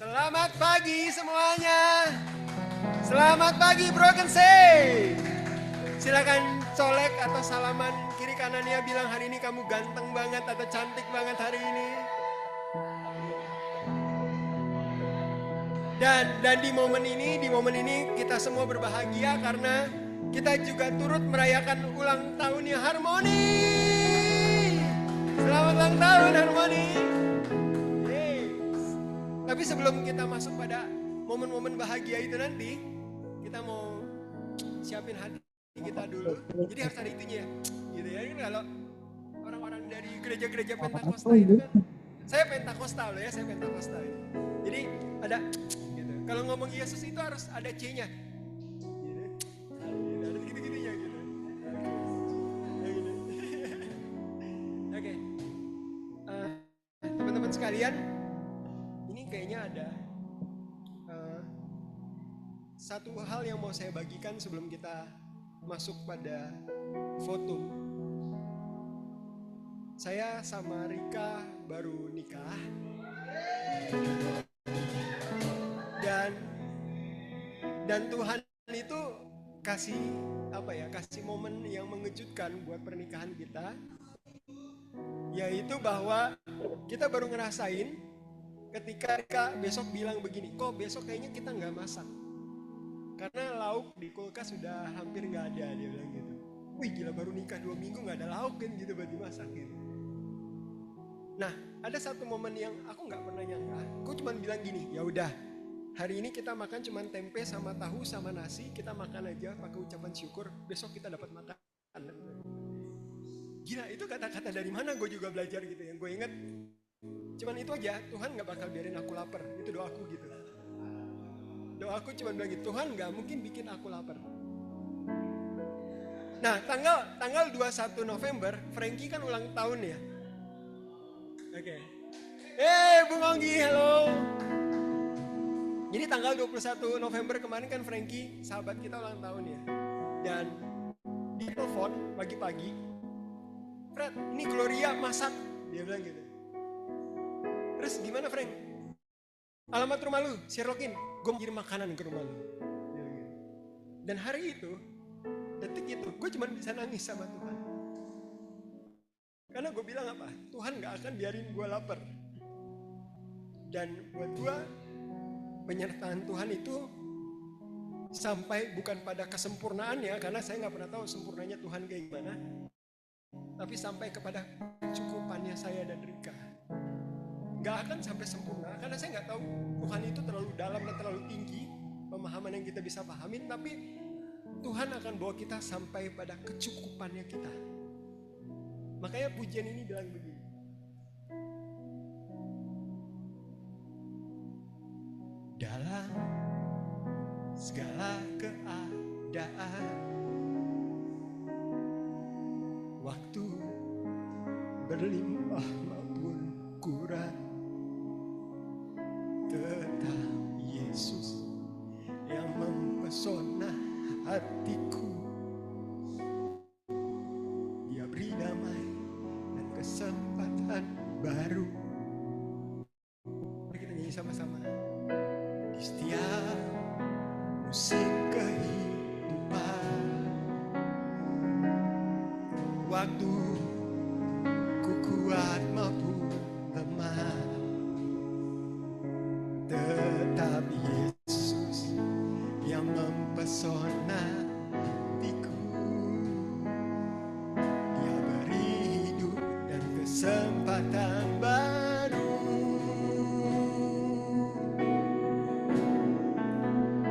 Selamat pagi semuanya. Selamat pagi Broken Say. Silakan colek atau salaman kiri kanannya, bilang hari ini kamu ganteng banget atau cantik banget hari ini. Dan di momen ini kita semua berbahagia karena kita juga turut merayakan ulang tahunnya Harmoni. Selamat ulang tahun Harmoni. Tapi sebelum kita masuk pada momen-momen bahagia itu nanti, kita mau siapin hati kita dulu. Jadi harus ada itunya, gitu ya. Kalau orang-orang dari gereja-gereja Pentakosta itu kan, saya Pentakosta loh ya, saya Pentakosta. Jadi ada, gitu. Kalau ngomong Yesus itu harus ada C-nya. Gitu. Ada gitu-gitunya gitu. Oke. Teman-teman sekalian, ini kayaknya ada satu hal yang mau saya bagikan sebelum kita masuk pada foto. Saya sama Rika baru nikah dan Tuhan itu kasih kasih momen yang mengejutkan buat pernikahan kita, yaitu bahwa kita baru ngerasain ketika Rika besok bilang begini, kok besok kayaknya kita nggak masak karena lauk di kulkas sudah hampir nggak ada, dia bilang gitu. Wih gila, baru nikah 2 minggu nggak ada lauk kan gitu buat dimasak gitu. Nah ada satu momen yang aku nggak pernah nyangka, aku cuma bilang gini, ya udah hari ini kita makan cuma tempe sama tahu sama nasi, kita makan aja pakai ucapan syukur, besok kita dapat makan. Gila, itu kata-kata dari mana gue juga belajar gitu. Yang gue inget cuman itu aja, Tuhan gak bakal biarin aku lapar. Itu doaku gitu. Doaku cuman bilang gitu, Tuhan gak mungkin bikin aku lapar. Nah tanggal 21 November Frankie kan ulang tahun ya. Oke. Bung Onggi, halo. Jadi tanggal 21 November kemarin kan Frankie sahabat kita ulang tahun ya. Dan di telepon pagi-pagi, Fred ini Gloria masak, dia bilang gitu. Terus gimana Frank? Alamat rumah lu, Sherlockin, gue mau kirim makanan ke rumah lu. Dan hari itu, detik itu, gue cuma bisa nangis sama Tuhan. Karena gue bilang apa? Tuhan gak akan biarin gue lapar. Dan buat gue, penyertaan Tuhan itu sampai bukan pada kesempurnaannya, karena saya gak pernah tahu sempurnanya Tuhan kayak gimana, tapi sampai kepada kecukupannya saya dan Rika. Gak akan sampai sempurna, karena saya gak tahu Tuhan itu terlalu dalam dan terlalu tinggi pemahaman yang kita bisa pahamin, tapi Tuhan akan bawa kita sampai pada kecukupannya kita. Makanya pujian ini bilang begini, dalam segala keadaan, waktu berlimpah maupun kurang, tetap Yesus yang mempesona hatiku. Dia beri damai dan kesempatan baru. Mari kita nyanyi sama-sama. Di setiap musim kehidupan, waktu ku kuat maupun lemah, tetap Yesus yang mempesona hatiku. Dia beri hidup dan kesempatan baru.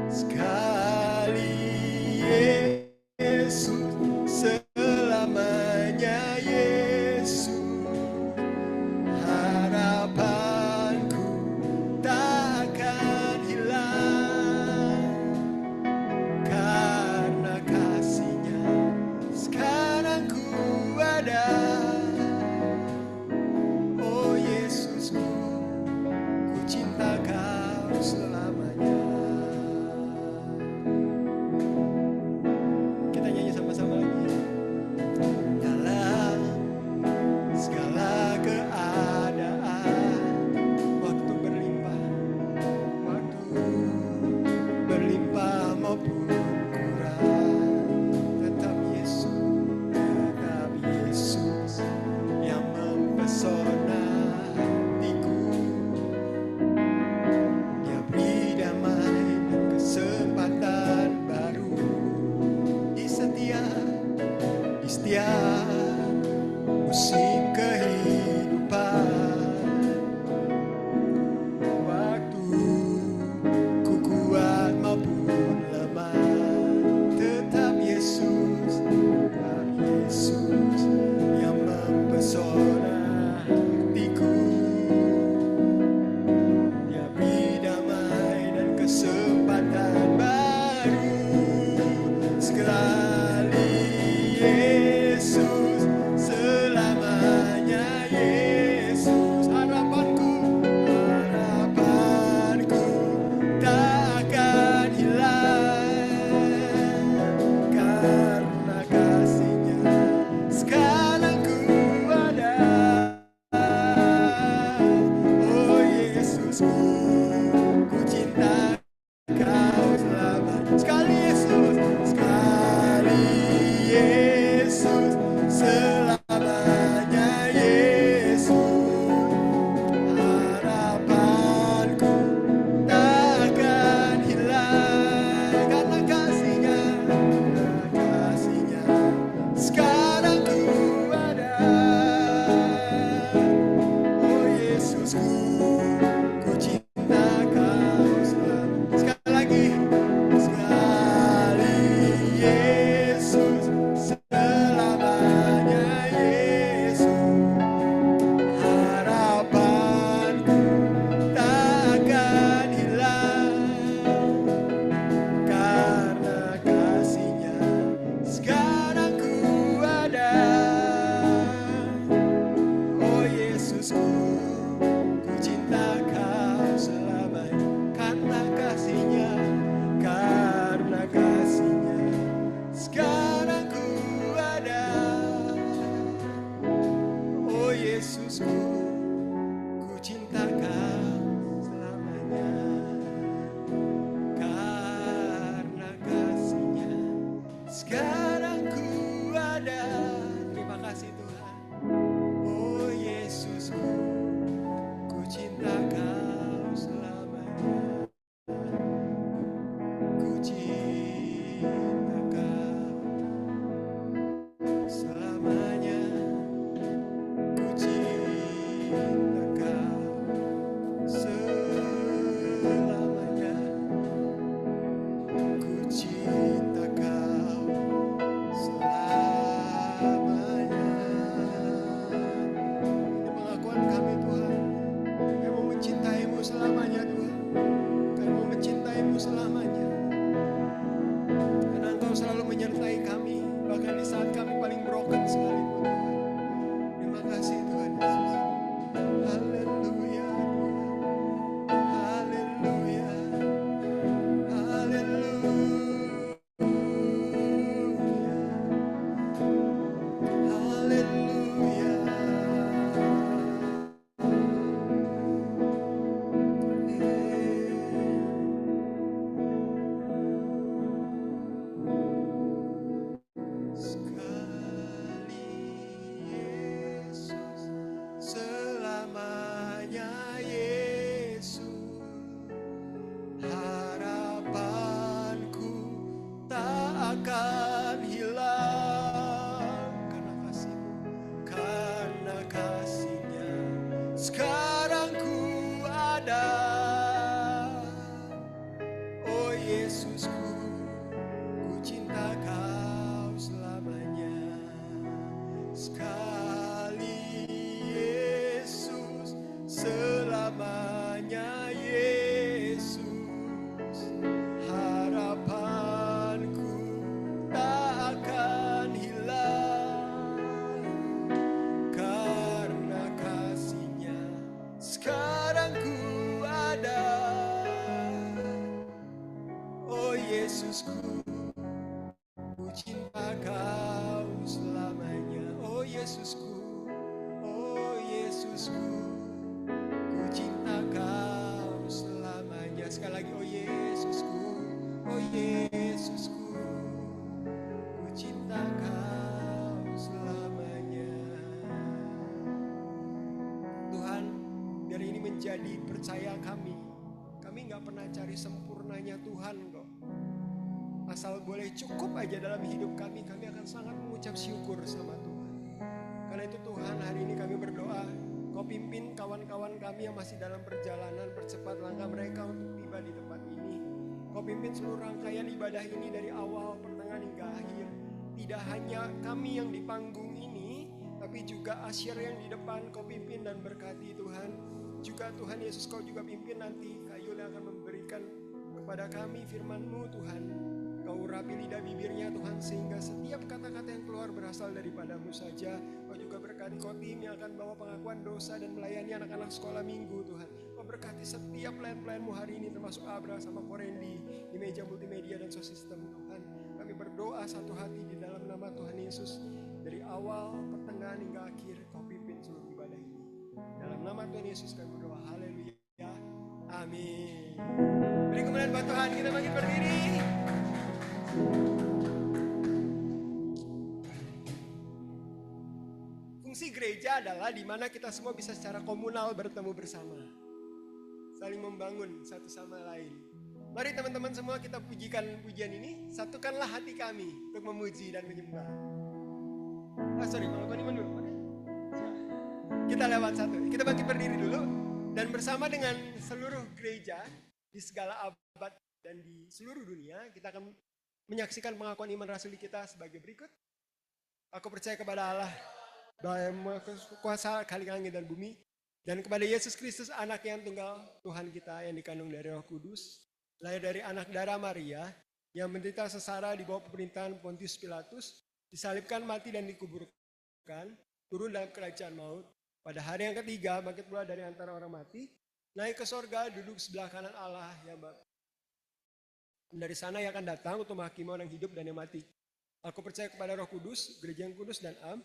Sekali Yesus, selamanya Yesus. Harapanku takkan hilang, karena kasih-Nya sekarang ku ada. Oh Yesusku, ku cinta Kau selamanya. Yesusku, ku cinta Kau selamanya. Sekali Yesus, selamanya Yesus. Harapanku tak akan hilang, karena kasih-Nya sekarang ku ada. Oh Yesusku, ku cinta Kau selamanya. Oh Yesusku, oh Yesusku, ku cinta Kau selamanya. Sekali lagi, oh Yesusku, oh Yesusku, ku cinta Kau selamanya. Tuhan, biar ini menjadi percaya kami. Kami gak pernah cari sempurnanya Tuhan kok. Asal boleh cukup aja dalam hidup kami, kami akan sangat mengucap syukur sama Tuhan. Karena itu Tuhan, hari ini kami berdoa, Kau pimpin kawan-kawan kami yang masih dalam perjalanan, percepat langkah mereka untuk tiba di tempat ini. Kau pimpin seluruh rangkaian ibadah ini dari awal, pertengahan hingga akhir. Tidak hanya kami yang di panggung ini, tapi juga asyir yang di depan. Kau pimpin dan berkati Tuhan. Juga Tuhan Yesus, Kau juga pimpin nanti Kak Yul yang akan memberikan kepada kami firman-Mu Tuhan. Kau urapi lidah bibirnya Tuhan, sehingga setiap kata-kata yang keluar berasal daripada-Mu saja. Kau juga berkati Kotim yang akan bawa pengakuan dosa dan melayani anak-anak sekolah minggu Tuhan. Kau berkati setiap pelayan-pelayan-Mu hari ini, termasuk Abra sama Korendi di meja multimedia dan sosistem Tuhan. Kami berdoa satu hati di dalam nama Tuhan Yesus. Dari awal, pertengahan hingga akhir, Kau pimpin seluruh ibadah ini. Dalam nama Tuhan Yesus kami berdoa, haleluya, amin. Beri kemuliaan buat Tuhan, kita bangkit berdiri. Fungsi gereja adalah di mana kita semua bisa secara komunal bertemu bersama, saling membangun satu sama lain. Mari teman-teman semua kita pujikan pujian ini. Satukanlah hati kami untuk memuji dan menyembah. Malah Bani dulu. Kita lewat satu. Kita bangkit berdiri dulu dan bersama dengan seluruh gereja di segala abad dan di seluruh dunia, kita akan menyaksikan pengakuan iman rasuli kita sebagai berikut. Aku percaya kepada Allah, Bapa kuasa kali langit dan bumi, dan kepada Yesus Kristus, anak yang tunggal Tuhan kita yang dikandung dari Roh Kudus, lahir dari anak darah Maria, yang menderita sengsara di bawah pemerintahan Pontius Pilatus, disalibkan, mati dan dikuburkan, turun dalam kerajaan maut. Pada hari yang ketiga, bangkit pula dari antara orang mati, naik ke sorga, duduk sebelah kanan Allah yang Bapa. Dari sana ia akan datang untuk menghakimi orang hidup dan yang mati. Aku percaya kepada Roh Kudus, gereja yang kudus dan am,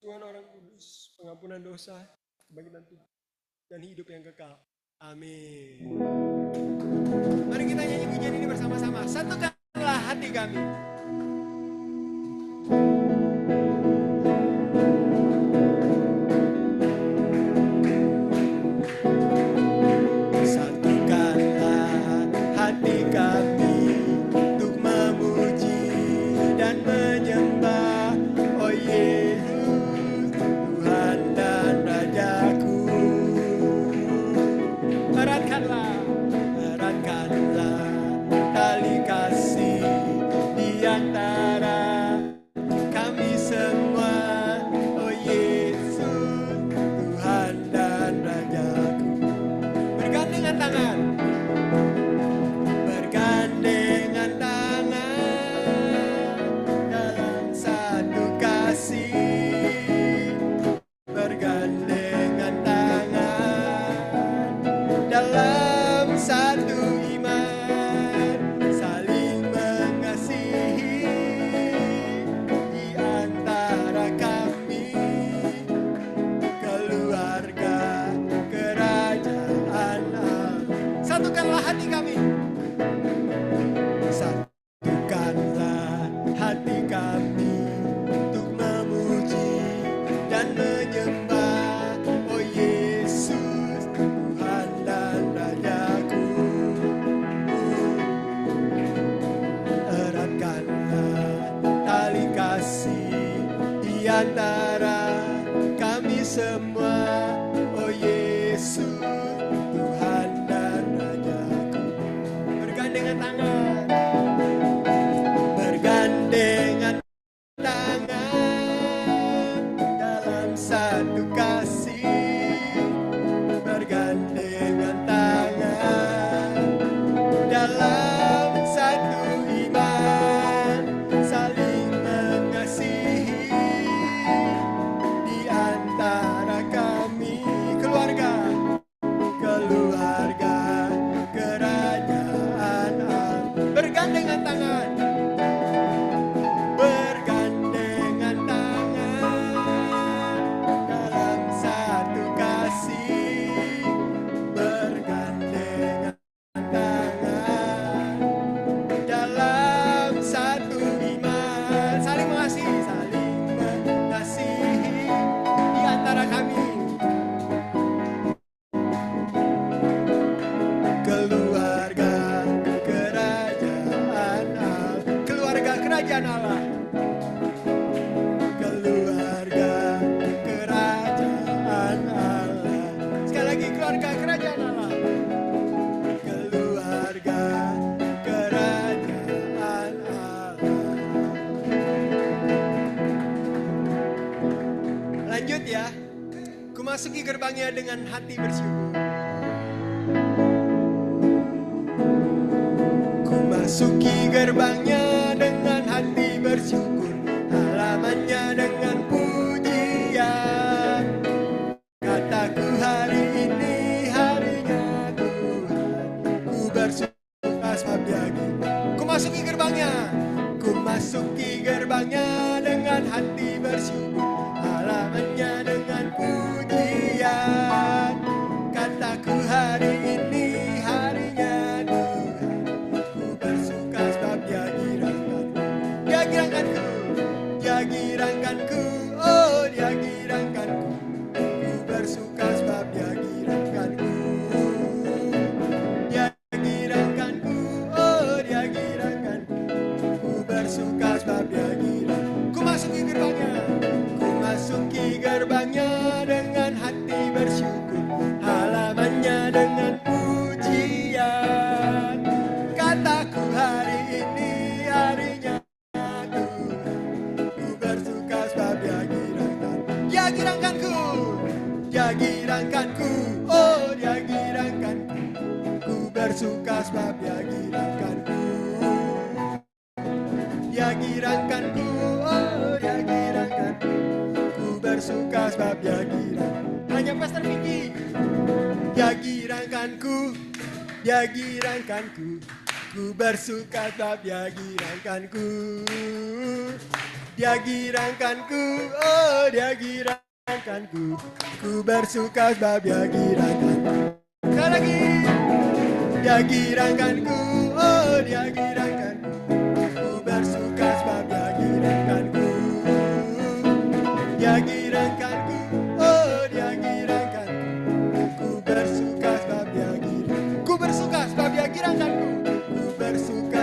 Tuhan orang kudus, pengampunan dosa, kebangkitan tubuh, dan hidup yang kekal. Amin. Mari kita nyanyi pujian ini bersama-sama. Satukanlah hati kami. Antara kami semua, oh Yesus, Tuhan dan Rajaku. Bergandengan tangan. masuki gerbangnya dengan hati bersyukur. Ku masuki gerbangnya dengan hati bersyukur, halamannya dengan pujian. Kataku hari ini harinya Tuhan, ku bersuka sebab Dia gila. Ku masuki gerbangnya, ku masuki gerbangnya dengan hati bersyukur, halamannya dengan pujian. Kataku hari ini harinya Tuhan, ku bersuka sebab Dia girangkanku. Dia girangkanku, Dia girangkanku, oh Dia girangkanku. Ku bersuka sebab Dia girangkanku. Dia girangkanku, oh Dia girangkanku. Ku bersuka sebab Dia girang. Ku masuki gerbangnya, ku masuki gerbangnya dengan hati bersyukur, halamannya dengan pujian. Kataku hari ini harinya Tuhan, ku bersuka sebab Dia girangkan. Dia girangkanku, Dia girangkanku, oh Dia girangkanku. Ku bersuka sebab Dia girangkanku. Dia girangkanku, oh Dia girangkanku. Ku bersuka sebab Dia girang. Hanya Pastor Vicky. Dia girangkanku, Dia girangkanku. Ku bersuka sebab Dia girangkanku. Dia girangkanku, oh Dia girangkanku. Ku bersuka sebab Dia girangkanku. Sekali lagi. Dia girangkanku, oh Dia girangkanku. Ku bersuka sebab Dia girangkanku. Dia girangkanku, oh Dia girangkanku. Ku bersuka sebab Dia girang. Ku bersuka sebab Dia girangkanku. Ku bersuka.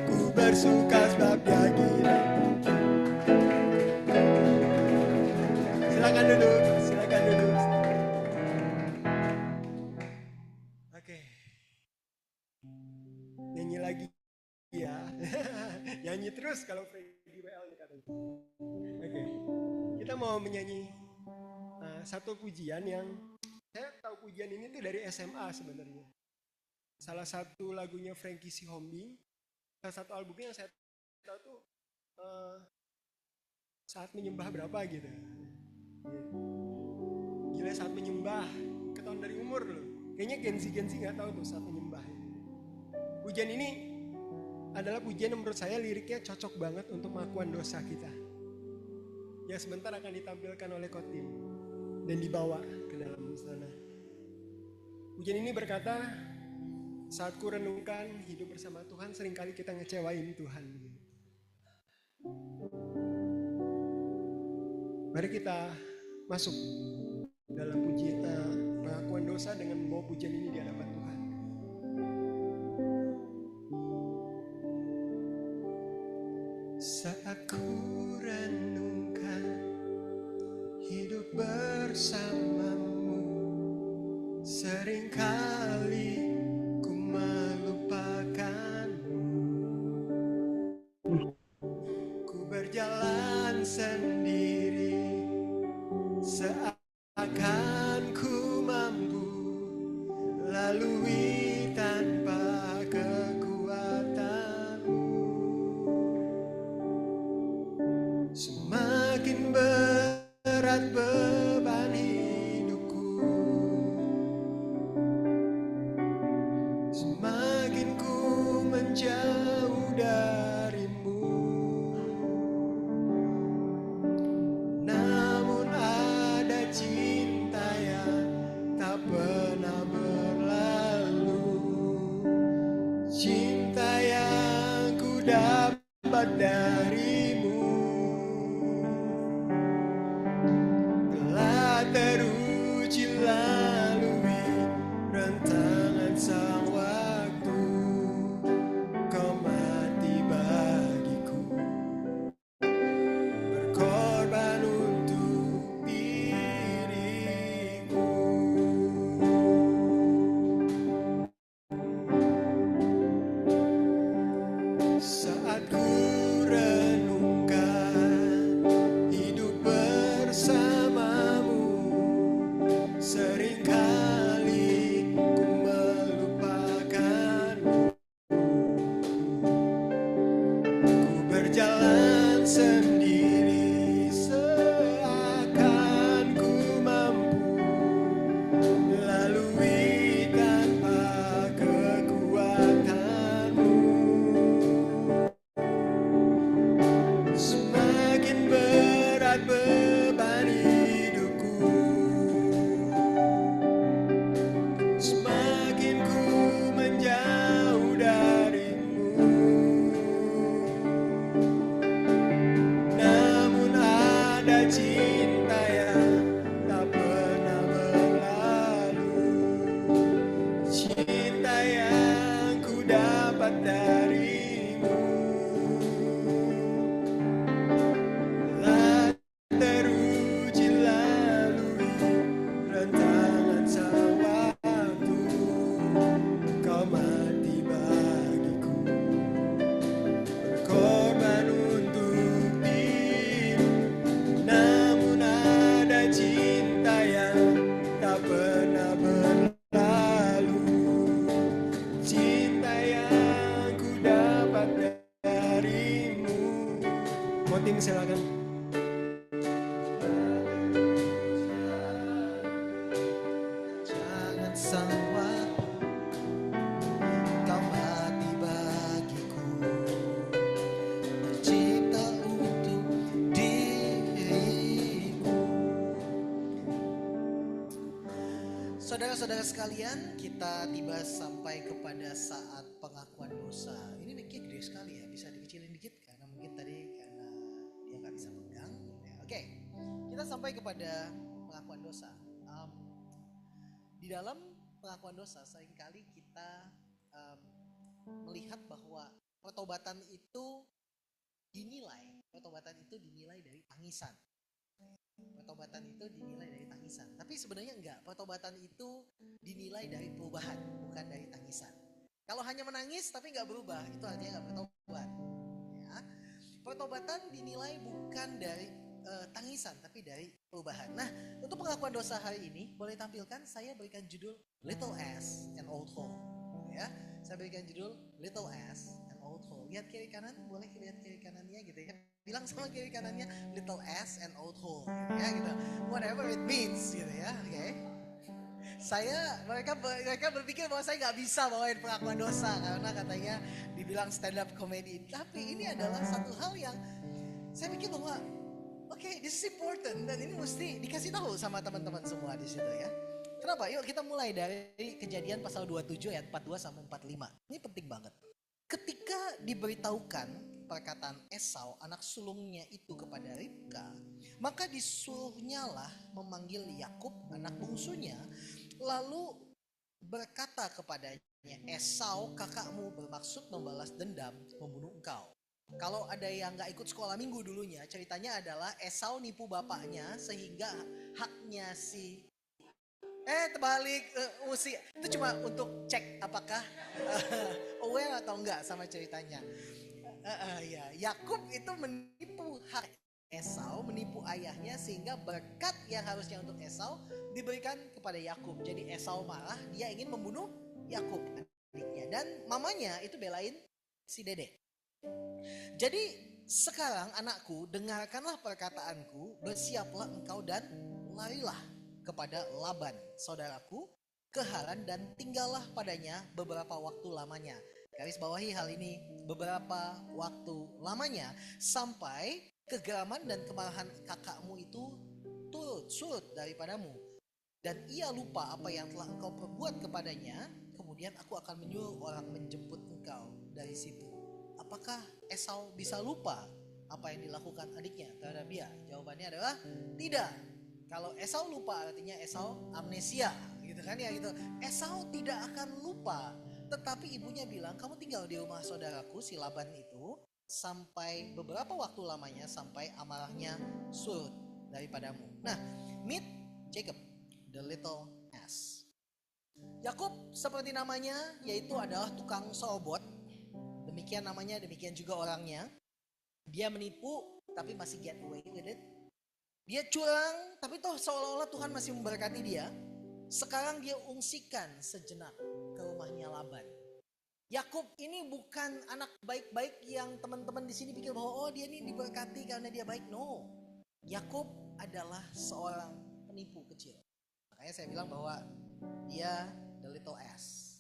Ku bersuka sebab Dia girang. Silakan duduk, silakan duduk. Oke. Nyanyi lagi ya. Nyanyi terus kalau Freddy WL nih katanya. Oke. Kita mau menyanyi satu pujian yang saya tahu pujian ini tuh dari SMA sebenarnya. Salah satu lagunya Frankie Sihombing, salah satu albumnya yang saya tahu tuh Saat Menyembah berapa gitu. Gila, Saat Menyembah, ketahuan dari umur loh. Kayaknya Genzi nggak tahu tuh Saat Menyembah. Pujian ini adalah pujian yang menurut saya liriknya cocok banget untuk pengakuan dosa kita. Yang sebentar akan ditampilkan oleh Kotim dan dibawa ke dalam sana. Pujian ini berkata, saat ku renungkan hidup bersama Tuhan, seringkali kita ngecewain Tuhan. Mari kita masuk dalam pujian pengakuan dosa dengan membawa pujian ini di hadapan Tuhan. Saat ku renungkan hidup bersamamu, seringkali ku melupakanmu. Ku berjalan sendiri, seakan ku mampu lalui tanpa kekuatanmu. Semakin berat beban hidupku, semakin ku menjauh darimu. Namun ada cinta yang tak pernah berlalu, cinta yang ku dapat darimu. Telah teruji lalui rentangan sang waktu, kau mati bagiku, berkorban untuk diriku. Saat dapat darimu. Telah teruji lalui rentangan waktu, kau mati bagiku, berkorban untuk dirimu. Namun ada cinta yang tak pernah berlalu, cinta yang ku dapat darimu. Mau tim silakan. Jangan sampai kau mati bagiku, tercipta untuk dirimu. Saudara-saudara sekalian, kita tiba sampai kepada saat pengakuan dosa. Ini mic-nya gede sekali ya, bisa dikecilin dikit karena mungkin tadi karena dia nggak bisa pegang. Oke, kita sampai kepada pengakuan dosa. Di dalam pengakuan dosa seringkali kita melihat bahwa pertobatan itu dinilai dari tangisan. Pertobatan itu dinilai dari tangisan. Tapi sebenarnya enggak. Pertobatan itu dinilai dari perubahan, bukan dari tangisan. Kalau hanya menangis tapi enggak berubah, itu artinya enggak bertobat. Ya. Pertobatan dinilai bukan dari tangisan, tapi dari perubahan. Nah, untuk pengakuan dosa hari ini, boleh tampilkan saya berikan judul Little As and Old Hole. Ya, saya berikan judul Little As and Old Hole. Lihat kiri kanan, boleh lihat kiri kanannya gitu ya. Bilang sama kiri kanannya Little As and Old Hole gitu ya gitu. Whatever it means gitu ya. Oke. Mereka berpikir bahwa saya nggak bisa bawain pengakuan dosa karena katanya dibilang stand up comedy. Tapi ini adalah satu hal yang saya pikir bahwa this is important dan ini mesti dikasih tahu sama teman-teman semua di situ ya. Kenapa? Yuk kita mulai dari Kejadian pasal 27 ayat 42 sampai 45. Ini penting banget. Ketika diberitahukan perkataan Esau anak sulungnya itu kepada Ribka, maka disuruhnyalah memanggil Yakub anak bungsunya, lalu berkata kepadanya, Esau kakakmu bermaksud membalas dendam membunuh engkau. Kalau ada yang gak ikut sekolah minggu dulunya, ceritanya adalah Esau nipu bapaknya sehingga haknya si terbalik itu cuma untuk cek apakah aware atau enggak sama ceritanya. Ya, Yakub itu menipu hak Esau, menipu ayahnya sehingga berkat yang harusnya untuk Esau diberikan kepada Yakub. Jadi Esau marah, dia ingin membunuh Yakub adiknya dan mamanya itu belain si Dede. Jadi sekarang anakku, dengarkanlah perkataanku, bersiaplah engkau dan larilah kepada Laban, saudaraku, ke Haran dan tinggallah padanya beberapa waktu lamanya. Garis bawahi hal ini, beberapa waktu lamanya, sampai kegeraman dan kemarahan kakakmu itu surut daripadamu. Dan ia lupa apa yang telah engkau perbuat kepadanya, kemudian aku akan menyuruh orang menjemput engkau dari situ. Apakah Esau bisa lupa apa yang dilakukan adiknya terhadap dia? Jawabannya adalah tidak. Kalau Esau lupa artinya Esau amnesia gitu kan ya gitu. Esau tidak akan lupa. Tetapi ibunya bilang kamu tinggal di rumah saudaraku si Laban itu sampai beberapa waktu lamanya sampai amarahnya surut daripadamu. Nah, meet Jacob, the little ass. Yakub seperti namanya yaitu adalah tukang serobot. Demikian namanya, demikian juga orangnya. Dia menipu tapi masih get away with it. Dia curang tapi toh seolah-olah Tuhan masih memberkati dia. Sekarang dia ungsikan sejenak ke rumahnya Laban. Yakub ini bukan anak baik-baik yang teman-teman di sini pikir bahwa dia ini diberkati karena dia baik. No. Yakub adalah seorang penipu kecil. Makanya saya bilang bahwa dia the little ass.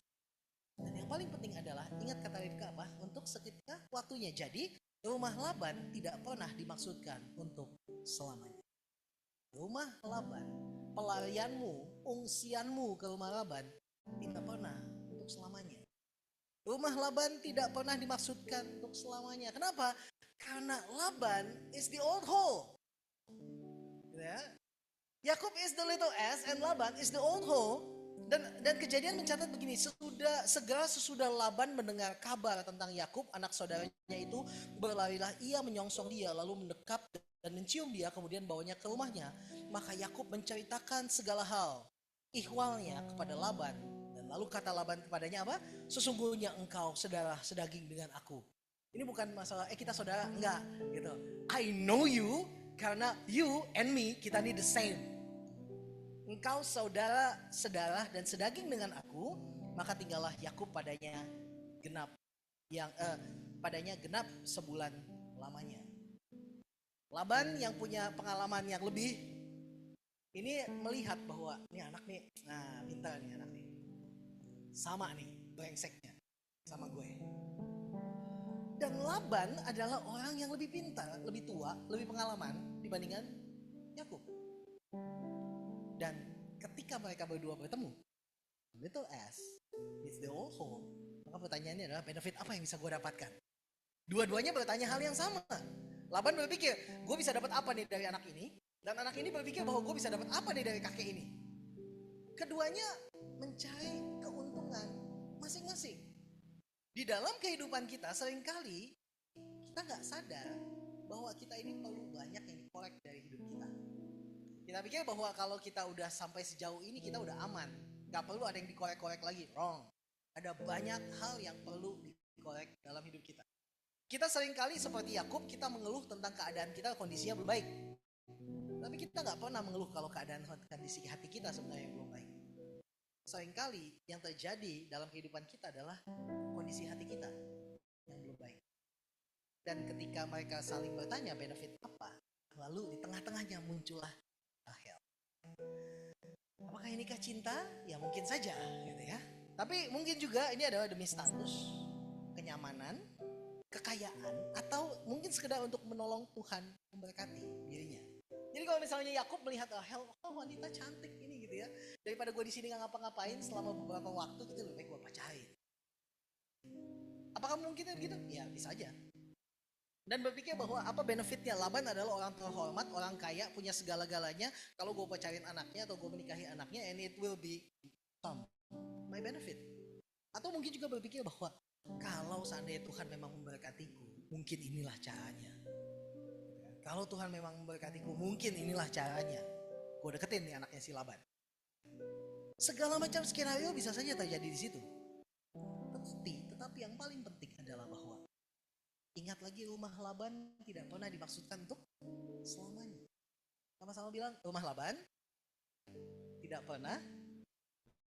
Dan yang paling penting adalah ingat kata Ribka apa? Untuk seketika waktunya. Jadi rumah Laban tidak pernah dimaksudkan untuk selamanya. Rumah Laban, pelarianmu, ungsianmu ke rumah Laban tidak pernah untuk selamanya. Rumah Laban tidak pernah dimaksudkan untuk selamanya. Kenapa? Karena Laban is the old hole. Ya. Yakub is the little ass and Laban is the old hole. Dan kejadian mencatat begini, segera sesudah Laban mendengar kabar tentang Yakub, anak saudaranya itu, berlarilah ia menyongsong dia, lalu mendekap dan mencium dia, kemudian bawanya ke rumahnya. Maka Yakub menceritakan segala hal, ihwalnya kepada Laban. Dan lalu kata Laban kepadanya apa? Sesungguhnya engkau saudara sedaging dengan aku. Ini bukan masalah, kita saudara, enggak gitu. I know you, karena you and me, kita ini the same. Engkau saudara, sedarah dan sedaging dengan aku, maka tinggallah Yakub padanya genap sebulan lamanya. Laban yang punya pengalaman yang lebih, ini melihat bahwa ini anak nih, nah pintar nih anak nih, sama nih brengseknya sama gue. Dan Laban adalah orang yang lebih pintar, lebih tua, lebih pengalaman dibandingkan Yakub. Dan ketika mereka berdua bertemu, little S meets the old hole, maka pertanyaannya adalah benefit apa yang bisa gue dapatkan? Dua-duanya bertanya hal yang sama. Laban berpikir, gue bisa dapat apa nih dari anak ini? Dan anak ini berpikir bahwa gue bisa dapat apa nih dari kakek ini? Keduanya mencari keuntungan masing-masing. Di dalam kehidupan kita seringkali kita gak sadar bahwa kita ini perlu banyak yang dikorek dari hidup kita. Kita pikir bahwa kalau kita udah sampai sejauh ini kita udah aman, gak perlu ada yang dikorek-korek lagi. Wrong. Ada banyak hal yang perlu dikorek dalam hidup kita. Kita seringkali seperti Yakub, kita mengeluh tentang keadaan kita, kondisinya belum baik. Tapi kita gak pernah mengeluh kalau keadaan kondisi hati kita sebenarnya belum baik. Seringkali yang terjadi dalam kehidupan kita adalah kondisi hati kita yang belum baik. Dan ketika mereka saling bertanya benefit apa, lalu di tengah-tengahnya muncullah Rahel. Apakah inikah cinta? Ya mungkin saja gitu ya. Tapi mungkin juga ini adalah demi status, kenyamanan, kekayaan, atau mungkin sekedar untuk menolong Tuhan memberkati dirinya. Jadi kalau misalnya Yakub melihat Rahel, oh wanita cantik ini gitu ya, daripada gue di sini nggak ngapa-ngapain selama beberapa waktu, gitu lebih baik gue pacarin. Apakah mungkin begitu? Ya bisa aja. Dan berpikir bahwa apa benefitnya? Laban adalah orang terhormat, orang kaya, punya segala-galanya. Kalau gue pacarin anaknya atau gue menikahi anaknya, and it will be my benefit. Atau mungkin juga berpikir bahwa kalau seandainya Tuhan memang memberkatiku, mungkin inilah caranya. Kalau Tuhan memang memberkatiku, mungkin inilah caranya. Gue deketin nih anaknya si Laban. Segala macam skenario bisa saja terjadi di situ. Tetapi yang paling penting adalah bahwa ingat lagi, rumah Laban tidak pernah dimaksudkan untuk selamanya. Sama-sama bilang, rumah Laban tidak pernah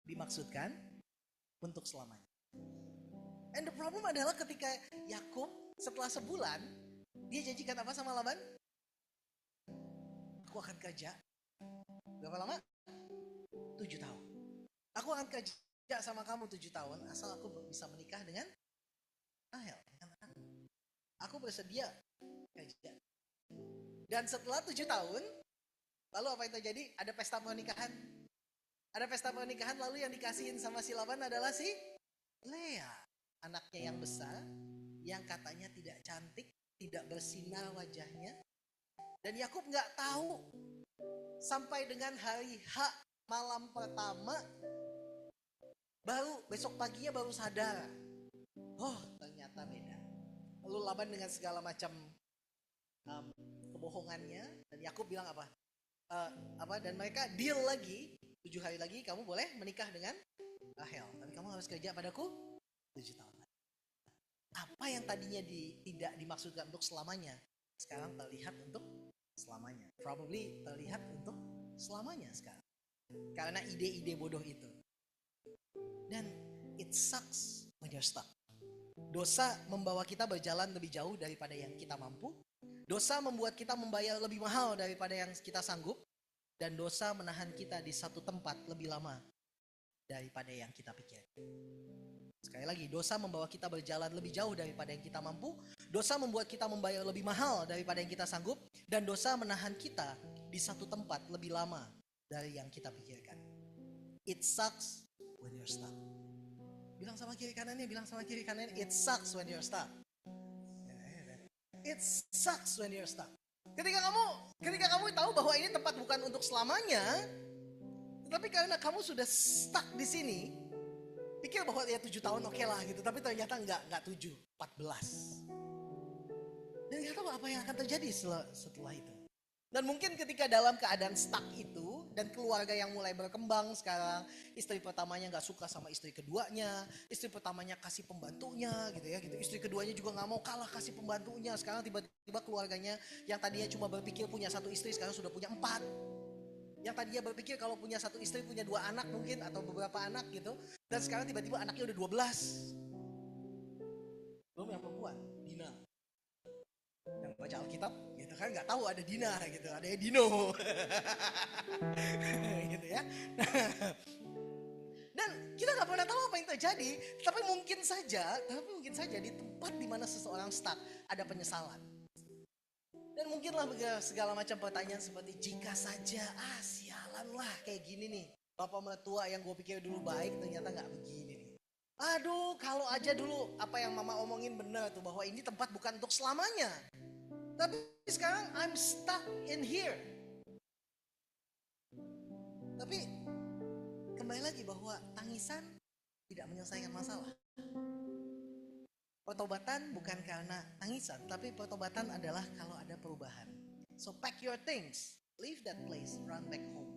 dimaksudkan untuk selamanya. And the problem adalah ketika Yakub setelah sebulan, dia janjikan apa sama Laban? Aku akan kerja. Berapa lama? 7 tahun. Aku akan kerja sama kamu 7 tahun, asal aku bisa menikah dengan Rahel. Aku bersedia kerja. Dan setelah 7 tahun, lalu apa yang terjadi? Ada pesta pernikahan. Ada pesta pernikahan, lalu yang dikasihin sama si Laban adalah si Lea. Anaknya yang besar, yang katanya tidak cantik, tidak bersinar wajahnya. Dan Yakub gak tahu sampai dengan hari H malam pertama, baru besok paginya baru sadar. Oh ternyata beda. Lalu Laban dengan segala macam kebohongannya, dan Yakub bilang apa? Dan mereka deal lagi, 7 hari lagi kamu boleh menikah dengan Rahel, tapi kamu harus kerja padaku 7 tahun. Apa yang tadinya tidak dimaksudkan untuk selamanya, sekarang terlihat untuk selamanya. Probably terlihat untuk selamanya sekarang. Karena ide-ide bodoh itu. Dan it sucks when you're stuck. Dosa membawa kita berjalan lebih jauh daripada yang kita mampu. Dosa membuat kita membayar lebih mahal daripada yang kita sanggup. Dan dosa menahan kita di satu tempat lebih lama daripada yang kita pikir. Sekali lagi, dosa membawa kita berjalan lebih jauh daripada yang kita mampu. Dosa membuat kita membayar lebih mahal daripada yang kita sanggup. Dan dosa menahan kita di satu tempat lebih lama dari yang kita pikirkan. It sucks when you're stuck. Bilang sama kiri kanannya, it sucks when you're stuck. It sucks when you're stuck. Ketika kamu tahu bahwa ini tempat bukan untuk selamanya, Tetapi karena kamu sudah stuck di sini, pikir bahwa ya 7 tahun oke lah gitu. Tapi ternyata enggak 7, 14. Dan gak tahu apa yang akan terjadi setelah itu. Dan mungkin ketika dalam keadaan stuck itu, dan keluarga yang mulai berkembang sekarang, istri pertamanya gak suka sama istri keduanya, istri pertamanya kasih pembantunya gitu ya, gitu. Istri keduanya juga gak mau kalah kasih pembantunya. Sekarang tiba-tiba keluarganya yang tadinya cuma berpikir punya 1 istri, sekarang sudah punya 4. Yang tadinya berpikir kalau punya 1 istri punya 2 anak mungkin, atau beberapa anak gitu. Dan sekarang tiba-tiba anaknya udah 12. Belum yang perempuan, Dina. Yang baca Alkitab gitu kan nggak tahu ada Dina gitu, ada Dino gitu ya. Dan kita nggak pernah tahu apa yang terjadi, tapi mungkin saja di tempat di mana seseorang stuck ada penyesalan. Dan mungkinlah segala macam pertanyaan seperti jika saja, sialan lah kayak gini nih. Bapak mertua yang gue pikir dulu baik ternyata nggak begini nih. Aduh, kalau aja dulu apa yang mama omongin benar tuh, bahwa ini tempat bukan untuk selamanya. Tapi sekarang I'm stuck in here. Tapi kembali lagi bahwa tangisan tidak menyelesaikan masalah. Pertobatan bukan karena tangisan, tapi pertobatan adalah kalau ada perubahan. So pack your things, leave that place, run back home.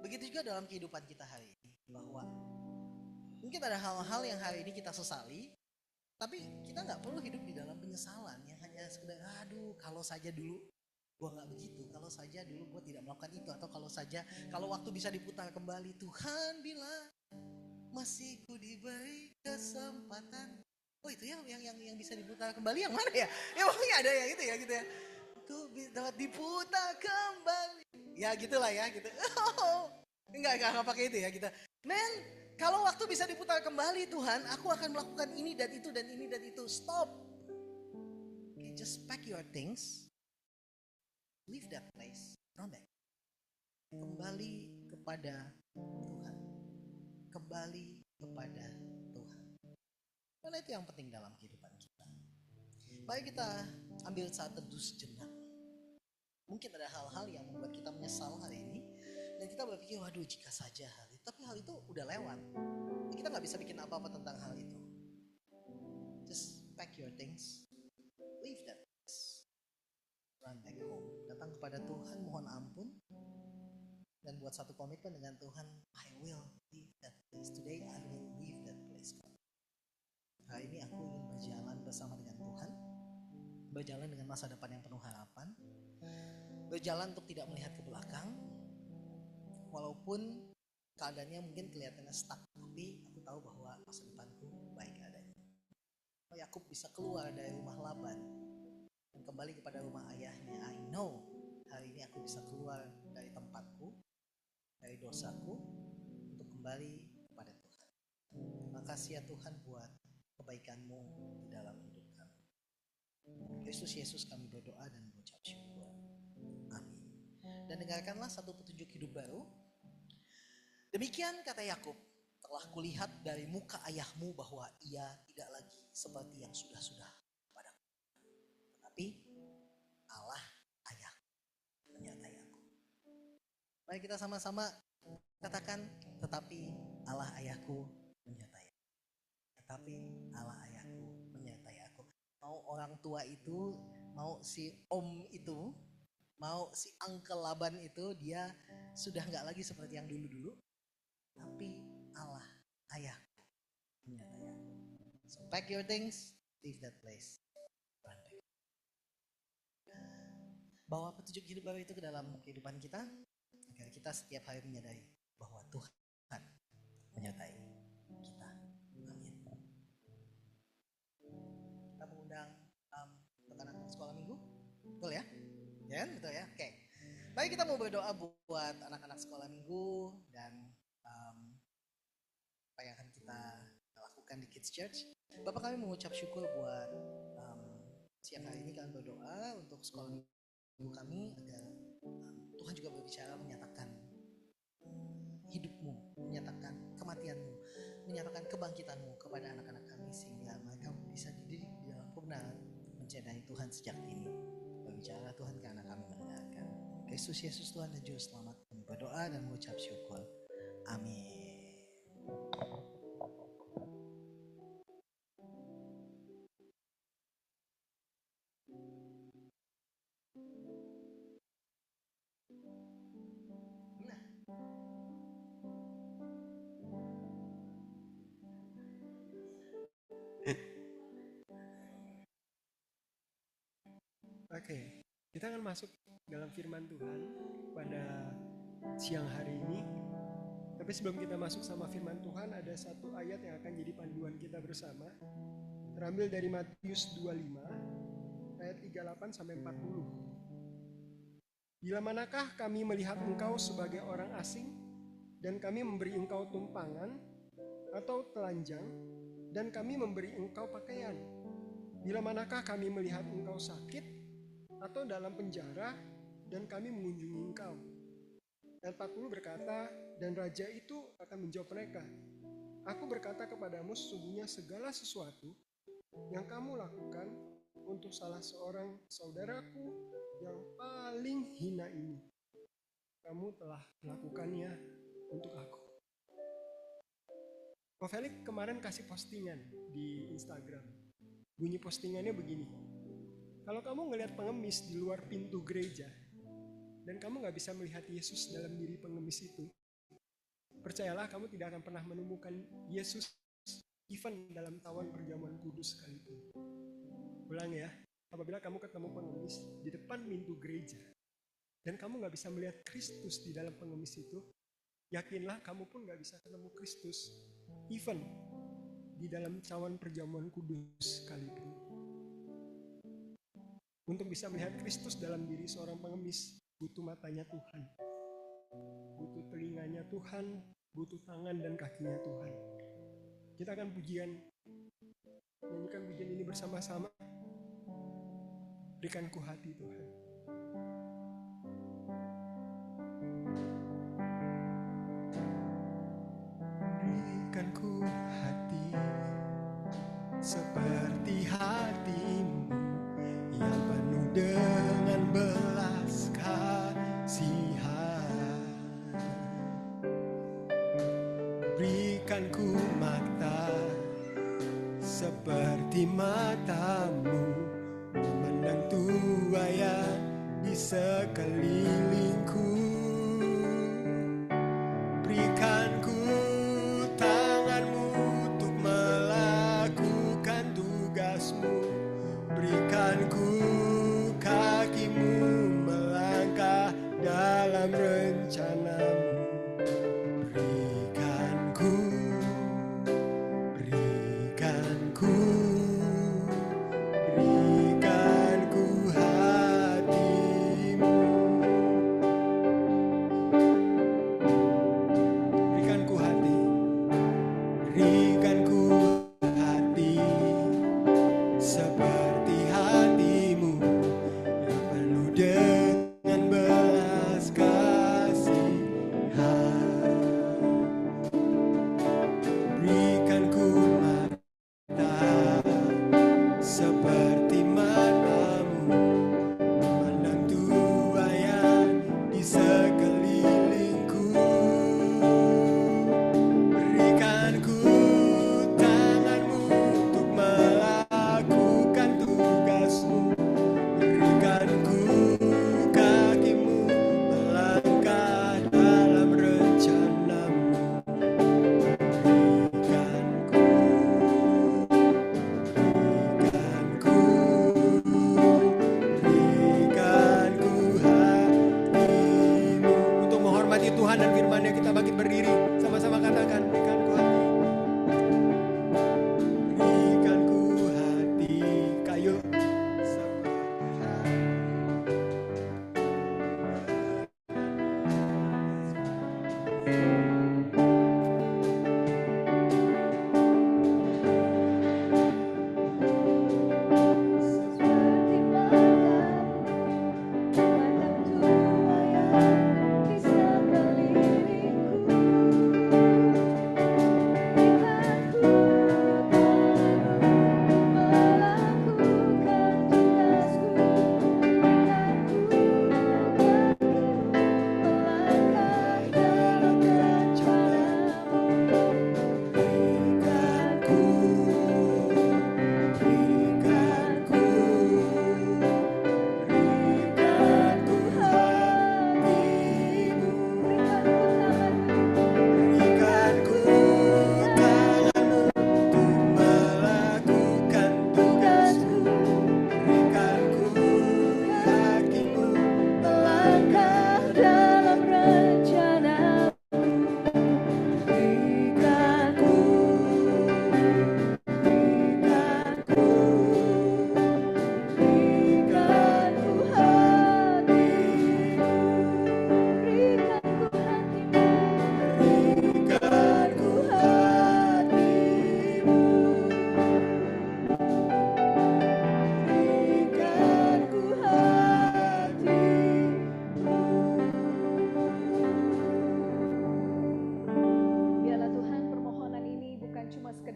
Begitu juga dalam kehidupan kita hari ini, bahwa mungkin ada hal-hal yang hari ini kita sesali, tapi kita nggak perlu hidup di dalam penyesalan yang hanya sekedar aduh kalau saja dulu gue nggak begitu, kalau saja dulu gue tidak melakukan itu, atau kalau waktu bisa diputar kembali, Tuhan bilang masih ku diberi kesempatan. Oh itu ya yang bisa diputar kembali yang mana ya? Ya pokoknya ada ya itu ya gitu ya. Tuh dapat diputar kembali. Ya gitulah ya gitu. Oh, enggak pakai itu ya gitu. Men, kalau waktu bisa diputar kembali Tuhan, aku akan melakukan ini dan itu dan ini dan itu. Stop. Okay, just pack your things. Leave that place. Run back. Kembali kepada Tuhan. Kembali kepada Tuhan. Karena itu yang penting dalam kehidupan kita. Mari kita ambil saat teduh sejenak. Mungkin ada hal-hal yang membuat kita menyesal hari ini. Dan kita berpikir, waduh jika saja hal itu. Tapi hal itu udah lewat. Kita gak bisa bikin apa-apa tentang hal itu. Just pack your things. Leave that place. Run back home. Datang kepada Tuhan, mohon ampun. Dan buat satu komitmen dengan Tuhan, I will leave that place. Today I will leave that place. Hari ini aku ingin berjalan bersama dengan Tuhan. Berjalan dengan masa depan yang penuh harapan. Berjalan untuk tidak melihat ke belakang. Walaupun keadaannya mungkin kelihatannya stuck, tapi aku tahu bahwa masa depanku baik adanya. Yakub bisa keluar dari rumah Laban dan kembali kepada rumah ayahnya. I know hari ini aku bisa keluar dari tempatku, dari dosaku, untuk kembali kepada Tuhan. Terima kasih ya Tuhan buat kebaikan-Mu di dalam hidup kami. Kristus Yesus kami berdoa dan mengucap syukur. Amin. Dan dengarkanlah satu petunjuk hidup baru. Demikian kata Yakub, telah kulihat dari muka ayahmu bahwa ia tidak lagi seperti yang sudah-sudah padaku. Tetapi Allah ayah menyertai aku. Mari kita sama-sama katakan, tetapi Allah ayahku menyertai aku. Tetapi Allah ayahku menyertai aku. Mau orang tua itu, mau si om itu, mau si Uncle Laban itu, dia sudah gak lagi seperti yang dulu-dulu. Tapi Allah ayahku menyertai aku. So pack your things, leave that place. Run back. Bawa petunjuk hidup baru itu ke dalam kehidupan kita, agar kita setiap hari menyadari bahwa Tuhan menyertai kita. Amin. Kita mengundang anak-anak sekolah minggu, betul ya? Ya, betul ya. Oke. Mari kita mau berdoa buat anak-anak sekolah minggu dan apa yang akan kita lakukan di Kids Church. Bapak kami mengucap syukur buat siang hari ini kalian berdoa untuk sekolah minggu kami agar Tuhan juga berbicara, menyatakan hidupmu, menyatakan kematianmu, menyatakan kebangkitanmu kepada anak-anak kami sehingga mereka bisa dididik di dalam kebenaran, mencintai Tuhan sejak dini. Berbicara Tuhan karena kami mendengarkan. Kristus Yesus Tuhan dan Juru Selamat, kami berdoa dan mengucap syukur. Amin. Oke, kita akan masuk dalam firman Tuhan pada siang hari ini. Tapi sebelum kita masuk sama firman Tuhan, ada satu ayat yang akan jadi panduan kita bersama. Terambil dari Matius 25, ayat 38 sampai 40. Bila manakah kami melihat engkau sebagai orang asing, dan kami memberi engkau tumpangan atau telanjang, dan kami memberi engkau pakaian? Bila manakah kami melihat engkau sakit atau dalam penjara, dan kami mengunjungi engkau? Dan 40 berkata, dan raja itu akan menjawab mereka, aku berkata kepadamu, sesungguhnya segala sesuatu yang kamu lakukan untuk salah seorang saudaraku yang paling hina ini, kamu telah melakukannya untuk aku. Ko Felix kemarin kasih postingan di Instagram. Bunyi postingannya begini, kalau kamu ngelihat pengemis di luar pintu gereja, dan kamu gak bisa melihat Yesus dalam diri pengemis itu, percayalah kamu tidak akan pernah menemukan Yesus even dalam tawan perjamuan kudus sekalipun. Ulang ya, apabila kamu ketemu pengemis di depan pintu gereja, dan kamu gak bisa melihat Kristus di dalam pengemis itu, yakinlah kamu pun gak bisa ketemu Kristus even di dalam cawan perjamuan kudus sekalipun. Untuk bisa melihat Kristus dalam diri seorang pengemis, butuh matanya Tuhan, butuh telinganya Tuhan, butuh tangan dan kakinya Tuhan. Kita akan nyanyikan pujian ini bersama-sama. Berikan ku hati Tuhan. Berikan ku hati seperti hatimu yang penuh dengan belas kasihan. Berikan ku mata seperti matamu memandang tuaya di sekelilingku. Berikan ku tanganmu untuk melakukan tugasmu. Berikan ku kakimu melangkah dalam rencanamu. Berikan ku hatimu.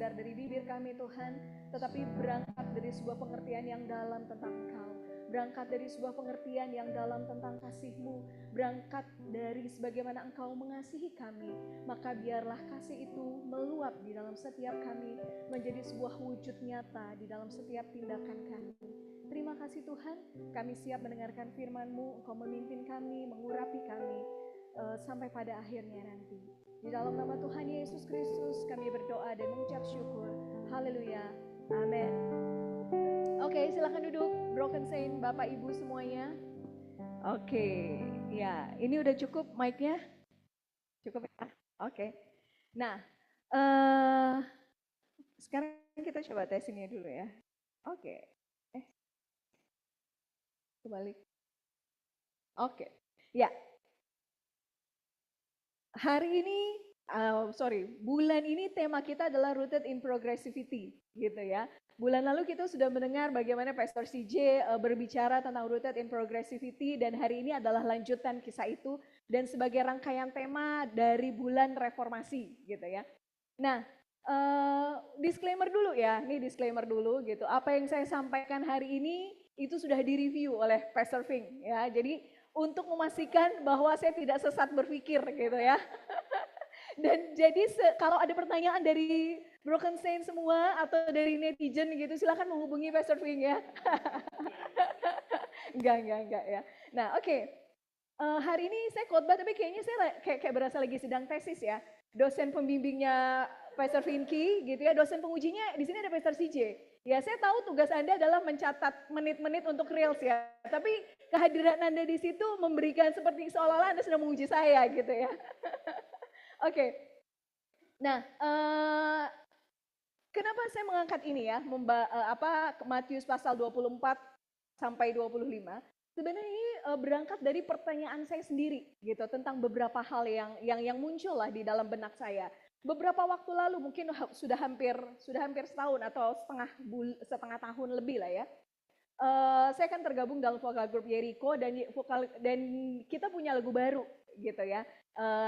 sekedar dari bibir kami Tuhan, tetapi berangkat dari sebuah pengertian yang dalam tentang Engkau. Berangkat dari sebuah pengertian yang dalam tentang kasih-Mu, berangkat dari sebagaimana Engkau mengasihi kami, maka biarlah kasih itu meluap di dalam setiap kami, menjadi sebuah wujud nyata di dalam setiap tindakan kami. Terima kasih Tuhan, kami siap mendengarkan firman-Mu, Engkau memimpin kami, mengurapi kami, sampai pada akhirnya nanti. Di dalam nama Tuhan Yesus Kristus kami berdoa dan mengucap syukur. Haleluya, amin. Oke, silakan duduk, Broken Saint, Bapak Ibu semuanya. Oke, ya, ini udah cukup mic-nya? Cukup ya? Oke. Nah, sekarang kita coba tes ini dulu ya. Oke. Kembali. Oke. Ya. Hari ini, bulan ini tema kita adalah Rooted in Progressivity, gitu ya. Bulan lalu kita sudah mendengar bagaimana Pastor CJ berbicara tentang Rooted in Progressivity, dan hari ini adalah lanjutan kisah itu dan sebagai rangkaian tema dari bulan reformasi, gitu ya. Nah, disclaimer dulu ya, ini disclaimer dulu gitu. Apa yang saya sampaikan hari ini itu sudah direview oleh Pastor Fink ya. Jadi untuk memastikan bahwa saya tidak sesat berpikir gitu ya. Dan jadi kalau ada pertanyaan dari Broken Saint semua atau dari netizen gitu, silakan menghubungi Pastor Fink ya. Enggak ya. Nah, oke. Hari ini saya khotbah tapi kayaknya saya kayak berasa lagi sedang tesis ya. Dosen pembimbingnya Pastor Finky gitu ya, dosen pengujinya di sini ada Pastor CJ. Ya, saya tahu tugas Anda adalah mencatat menit-menit untuk Reels ya. Tapi kehadiran Anda di situ memberikan seperti seolah-olah Anda sedang menguji saya gitu ya. Oke. Nah, kenapa saya mengangkat ini ya? Matius pasal 24 sampai 25. Sebenarnya ini berangkat dari pertanyaan saya sendiri gitu tentang beberapa hal yang muncul lah di dalam benak saya. Beberapa waktu lalu mungkin sudah hampir setahun atau setengah tahun lebih lah ya. Saya kan tergabung dalam vokal group Jericho dan kita punya lagu baru gitu ya.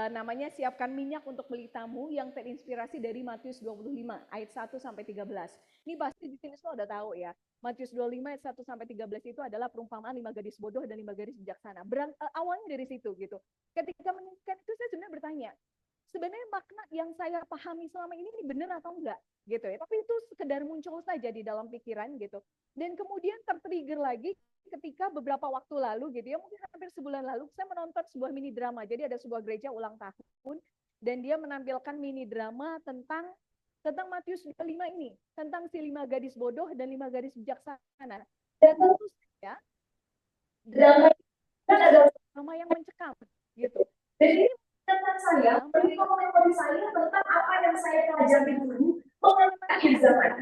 Namanya Siapkan Minyak untuk Pelitamu yang terinspirasi dari Matius 25 ayat 1 sampai 13. Ini pasti di sini semua udah tahu ya. Matius 25 ayat 1 sampai 13 itu adalah perumpamaan 5 gadis bodoh dan 5 gadis bijaksana. Awalnya dari situ gitu. Ketika mendengarkan itu saya sebenarnya bertanya, sebenarnya makna yang saya pahami selama ini benar atau enggak gitu ya. Tapi itu sekedar muncul saja di dalam pikiran gitu. Dan kemudian tertrigger lagi ketika beberapa waktu lalu gitu ya, mungkin hampir sebulan lalu saya menonton sebuah mini drama. Jadi ada sebuah gereja ulang tahun dan dia menampilkan mini drama tentang Matius 25 ini, tentang si 5 gadis bodoh dan 5 gadis bijaksana. Dan tentu saja drama kan adalah drama yang mencekam gitu. Dan ini mengingatkan saya, memori saya tentang apa yang saya pelajari dulu mengenai akhir zaman.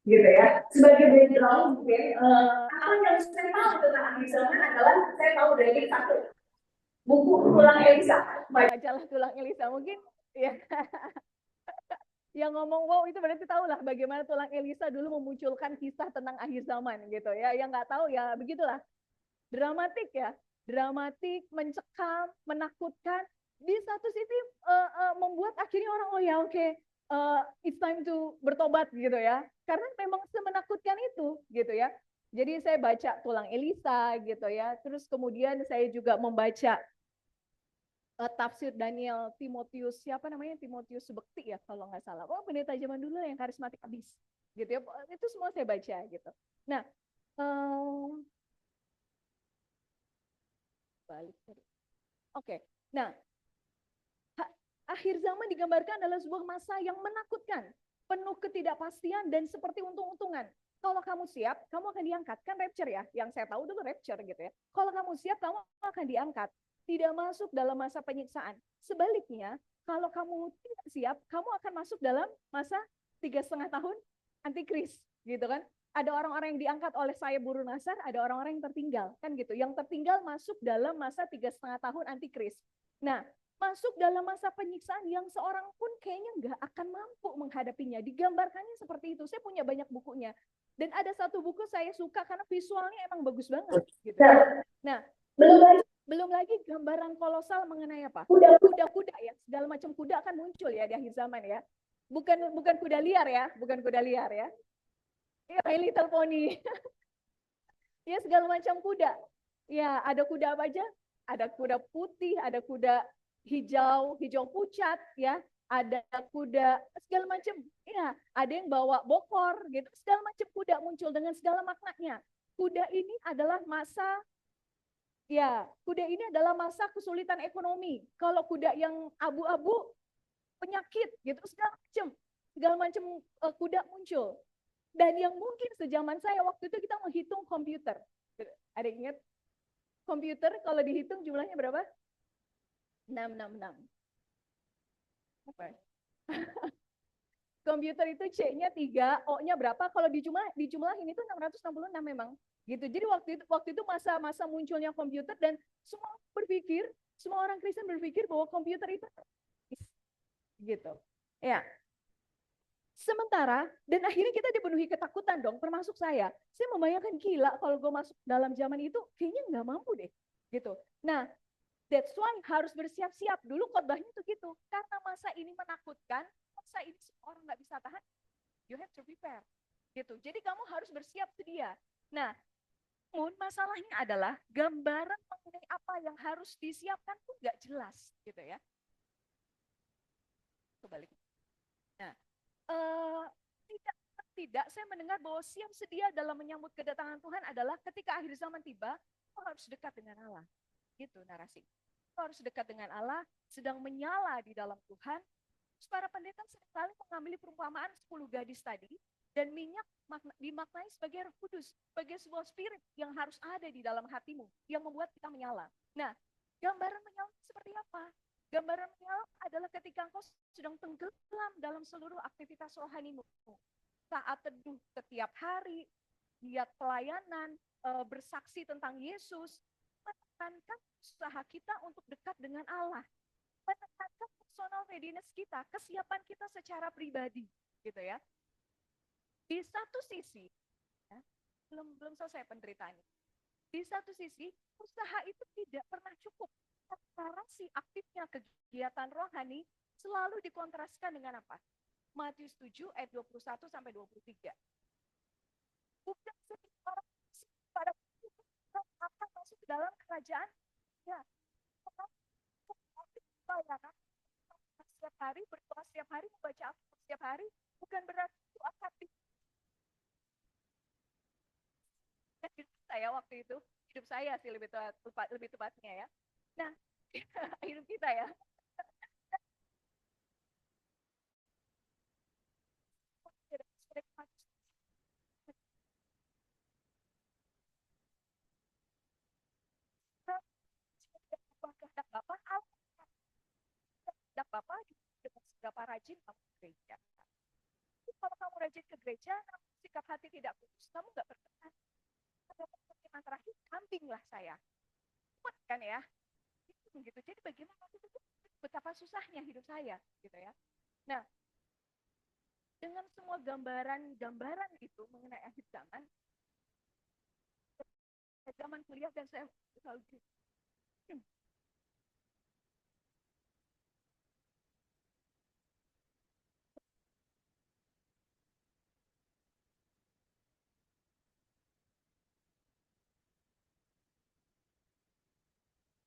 Gitu ya, sebagai background mungkin apa yang saya tahu tentang akhir zaman adalah saya tahu dari satu buku Tulang Elisa, majalah Tulang Elisa mungkin ya. Yang ngomong wow itu berarti tahu lah bagaimana Tulang Elisa dulu memunculkan kisah tentang akhir zaman gitu ya. Yang nggak tahu ya begitulah, dramatik ya, dramatik, mencekam, menakutkan. Di satu sisi membuat akhirnya orang oh ya oke. It's time to bertobat gitu ya, karena memang semenakutkan itu gitu ya. Jadi saya baca Tulang Elisa gitu ya, terus kemudian saya juga membaca tafsir Daniel Timotius, siapa namanya, Timotius Subekti ya kalau nggak salah, pendeta zaman dulu yang karismatik abis gitu ya, itu semua saya baca gitu. Nah, Oke. Nah, akhir zaman digambarkan adalah sebuah masa yang menakutkan, penuh ketidakpastian dan seperti untung-untungan. Kalau kamu siap, kamu akan diangkat. Kan rapture ya, yang saya tahu dulu rapture gitu ya. Kalau kamu siap, kamu akan diangkat. Tidak masuk dalam masa penyiksaan. Sebaliknya, kalau kamu tidak siap, kamu akan masuk dalam masa 3,5 tahun antikris, gitu kan. Ada orang-orang yang diangkat oleh saya buru nasar, ada orang-orang yang tertinggal, kan gitu. Yang tertinggal masuk dalam masa 3,5 tahun antikris. Nah, masuk dalam masa penyiksaan yang seorang pun kayaknya nggak akan mampu menghadapinya. Digambarkannya seperti itu. Saya punya banyak bukunya. Dan ada satu buku saya suka karena visualnya emang bagus banget. Gitu. Nah, belum lagi gambaran kolosal mengenai apa? Kuda-kuda ya. Segala macam kuda akan muncul ya di akhir zaman ya. bukan kuda liar ya, bukan kuda liar ya. Iya, My Little Pony. Ya segala macam kuda. Ya ada kuda apa aja? Ada kuda putih, ada kuda hijau, hijau pucat, ya. Ada kuda segala macam. Ya, ada yang bawa bokor gitu. Segala macam kuda muncul dengan segala maknanya. Kuda ini adalah masa kesulitan ekonomi. Kalau kuda yang abu-abu penyakit gitu segala macam kuda muncul. Dan yang mungkin sejaman saya waktu itu kita menghitung komputer. Ada ingat komputer kalau dihitung jumlahnya berapa? 666. Apa? Komputer itu C-nya 3, O-nya berapa? Kalau dijumlahin itu 666 memang. Gitu. Jadi waktu itu masa munculnya komputer dan semua orang Kristen berpikir bahwa komputer itu gitu. Ya. Sementara, dan akhirnya kita dipenuhi ketakutan dong, termasuk saya. Saya membayangkan gila kalau gue masuk dalam zaman itu, kayaknya nggak mampu deh. Gitu. Nah, that's why harus bersiap-siap. Dulu khotbahnya tuh gitu. Karena masa ini menakutkan, masa ini semua orang nggak bisa tahan, you have to prepare. Gitu. Jadi kamu harus bersiap sedia. Nah, namun masalahnya adalah gambaran mengenai apa yang harus disiapkan tuh nggak jelas. Gitu ya. Kebalik. Nah, tidak saya mendengar bahwa siap sedia dalam menyambut kedatangan Tuhan adalah ketika akhir zaman tiba, kau harus dekat dengan Allah. Gitu narasi. Kau harus dekat dengan Allah, sedang menyala di dalam Tuhan. Para pendeta seringkali mengambil perumpamaan 10 gadis tadi, dan minyak dimaknai sebagai Roh Kudus, sebagai sebuah spirit yang harus ada di dalam hatimu, yang membuat kita menyala. Nah, gambaran menyala seperti apa? Gambaran menyala adalah ketika engkau sedang tenggelam dalam seluruh aktivitas rohanimu. Saat teduh setiap hari, lihat pelayanan, bersaksi tentang Yesus, menekankan usaha kita untuk dekat dengan Allah. Menekankan personal readiness kita, kesiapan kita secara pribadi, gitu ya. Di satu sisi, ya, belum selesai penderitaannya. Di satu sisi, usaha itu tidak pernah cukup. Karena si aktifnya kegiatan rohani selalu dikontraskan dengan apa? Matius 7 ayat 21 sampai 23. Bukan setiap orang pada akan masuk ke dalam kerajaan. Ya, setiap hari, berdoa setiap hari, membaca Alkitab setiap hari, bukan berarti itu akan hidup saya waktu itu, hidup saya sih lebih tepatnya ya. Nah, hidup kita ya. Bapak dengan seberapa rajin kamu ke gereja. Kalau kamu rajin ke gereja, sikap hati tidak kudus, kamu nggak berkenan. Ada terakhir, kambinglah saya. Kan ya? Gitu. Jadi bagaimana itu betapa susahnya hidup saya, gitu ya. Nah, dengan semua gambaran itu mengenai akhir zaman kuliah dan saya selalu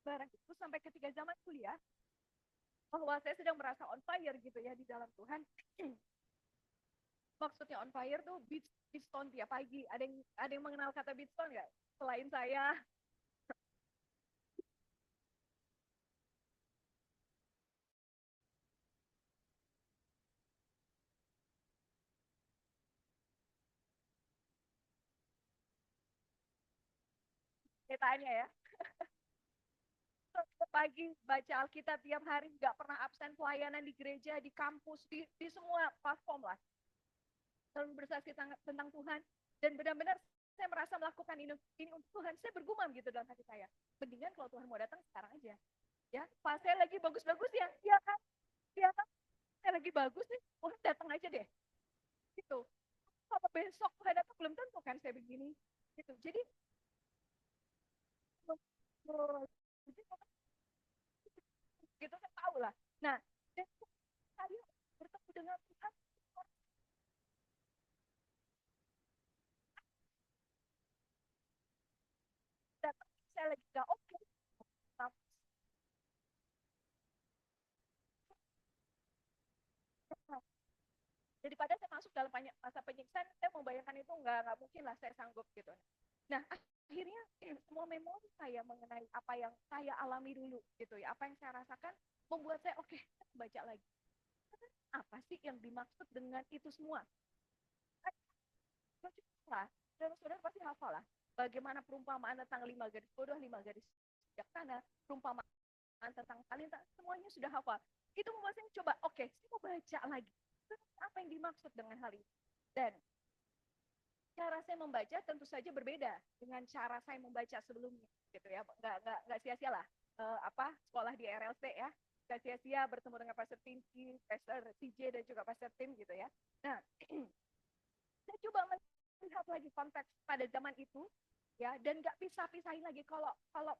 barang itu sampai ketika zaman kuliah bahwa saya sedang merasa on fire gitu ya di dalam Tuhan. Maksudnya on fire tuh beach stone tiap pagi. Ada yang mengenal kata beach stone nggak? Selain saya. Saya tanya ya. Pagi baca Alkitab tiap hari, nggak pernah absen pelayanan di gereja, di kampus, di semua platform lah. Selalu bersaksi tentang Tuhan. Dan benar-benar saya merasa melakukan ini untuk Tuhan. Saya bergumam gitu dalam hati saya. Mendingan kalau Tuhan mau datang sekarang aja. Ya, pas saya lagi bagus-bagus ya, iya kan? Iya kan? Saya lagi bagus nih, Tuhan datang aja deh. Gitu. Kalau besok Tuhan datang belum tentu kan saya begini. Gitu. Jadi gitu saya tahu lah. Nah, dan saya bertemu dengan Tuhan saya lagi nggak oke, daripada saya masuk dalam masa penyiksaan, saya membayangkan itu nggak mungkin lah saya sanggup gitu. Nah, akhirnya semua memori saya mengenai apa yang saya alami dulu gitu ya, apa yang saya rasakan membuat saya oke, baca lagi. Apa sih yang dimaksud dengan itu semua? Lah, dan saudara pasti hafal lah. Bagaimana perumpamaan tentang 5 garis bodoh, 5 garis bijaksana, perumpamaan tentang talenta, semuanya sudah hafal. Itu membuat saya coba, oke, saya mau baca lagi. Apa yang dimaksud dengan hal ini? Dan cara saya membaca tentu saja berbeda dengan cara saya membaca sebelumnya, gitu ya. Nggak sia-sia lah sekolah di RLC ya. Nggak sia-sia bertemu dengan Pastor Pinky, Pastor CJ dan juga Pastor Tim gitu ya. Nah, saya coba melihat lagi konteks pada zaman itu ya, dan nggak pisah-pisahin lagi. Kalau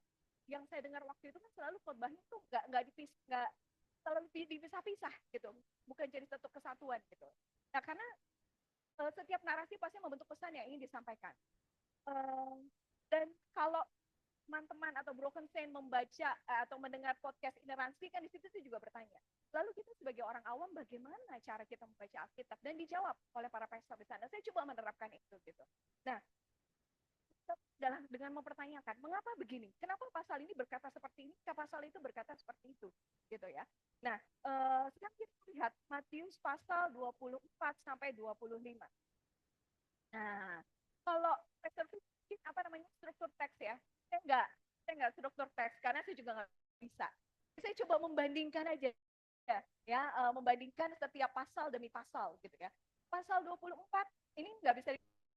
yang saya dengar waktu itu kan selalu khotbahnya tuh nggak selalu dipisah-pisah gitu, bukan jadi satu kesatuan gitu. Nah, karena setiap narasi pasti membentuk pesan yang ingin disampaikan. Dan kalau teman-teman atau Broken Saint membaca atau mendengar podcast Ineransi, kan di situ saya juga bertanya, lalu kita sebagai orang awam bagaimana cara kita membaca Alkitab? Dan dijawab oleh para pastor di sana. Saya coba menerapkan itu gitu. Nah, dengan mempertanyakan mengapa begini, kenapa pasal ini berkata seperti ini, kenapa pasal itu berkata seperti itu, gitu ya. Nah, sekarang kita lihat Matius pasal 24 sampai 25. Nah, kalau struktur teks ya, saya nggak struktur teks karena saya juga nggak bisa. Saya coba membandingkan aja ya, membandingkan setiap pasal demi pasal gitu ya. Pasal 24 ini nggak bisa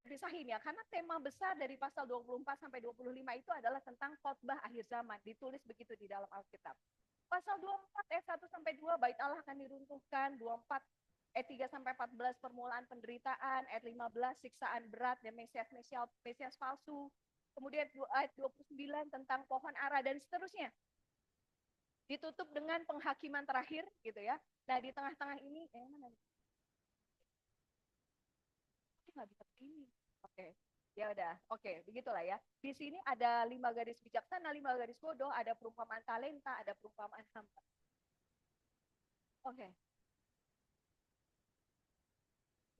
dipisahin ya, karena tema besar dari pasal 24 sampai 25 itu adalah tentang khotbah akhir zaman, ditulis begitu di dalam Alkitab. Pasal 24 ayat 1 sampai 2 bait Allah akan diruntuhkan, 24 ayat 3 sampai 14 permulaan penderitaan, ayat 15 siksaan berat dan Mesias palsu. Kemudian ayat 29 tentang pohon ara dan seterusnya. Ditutup dengan penghakiman terakhir gitu ya. Nah, di tengah-tengah ini mana? Nggak bisa begini. Oke. Ya udah, oke, begitulah ya. Di sini ada 5 garis bijaksana, 5 garis bodoh, ada perumpamaan talenta, ada perumpamaan hamba. Oke.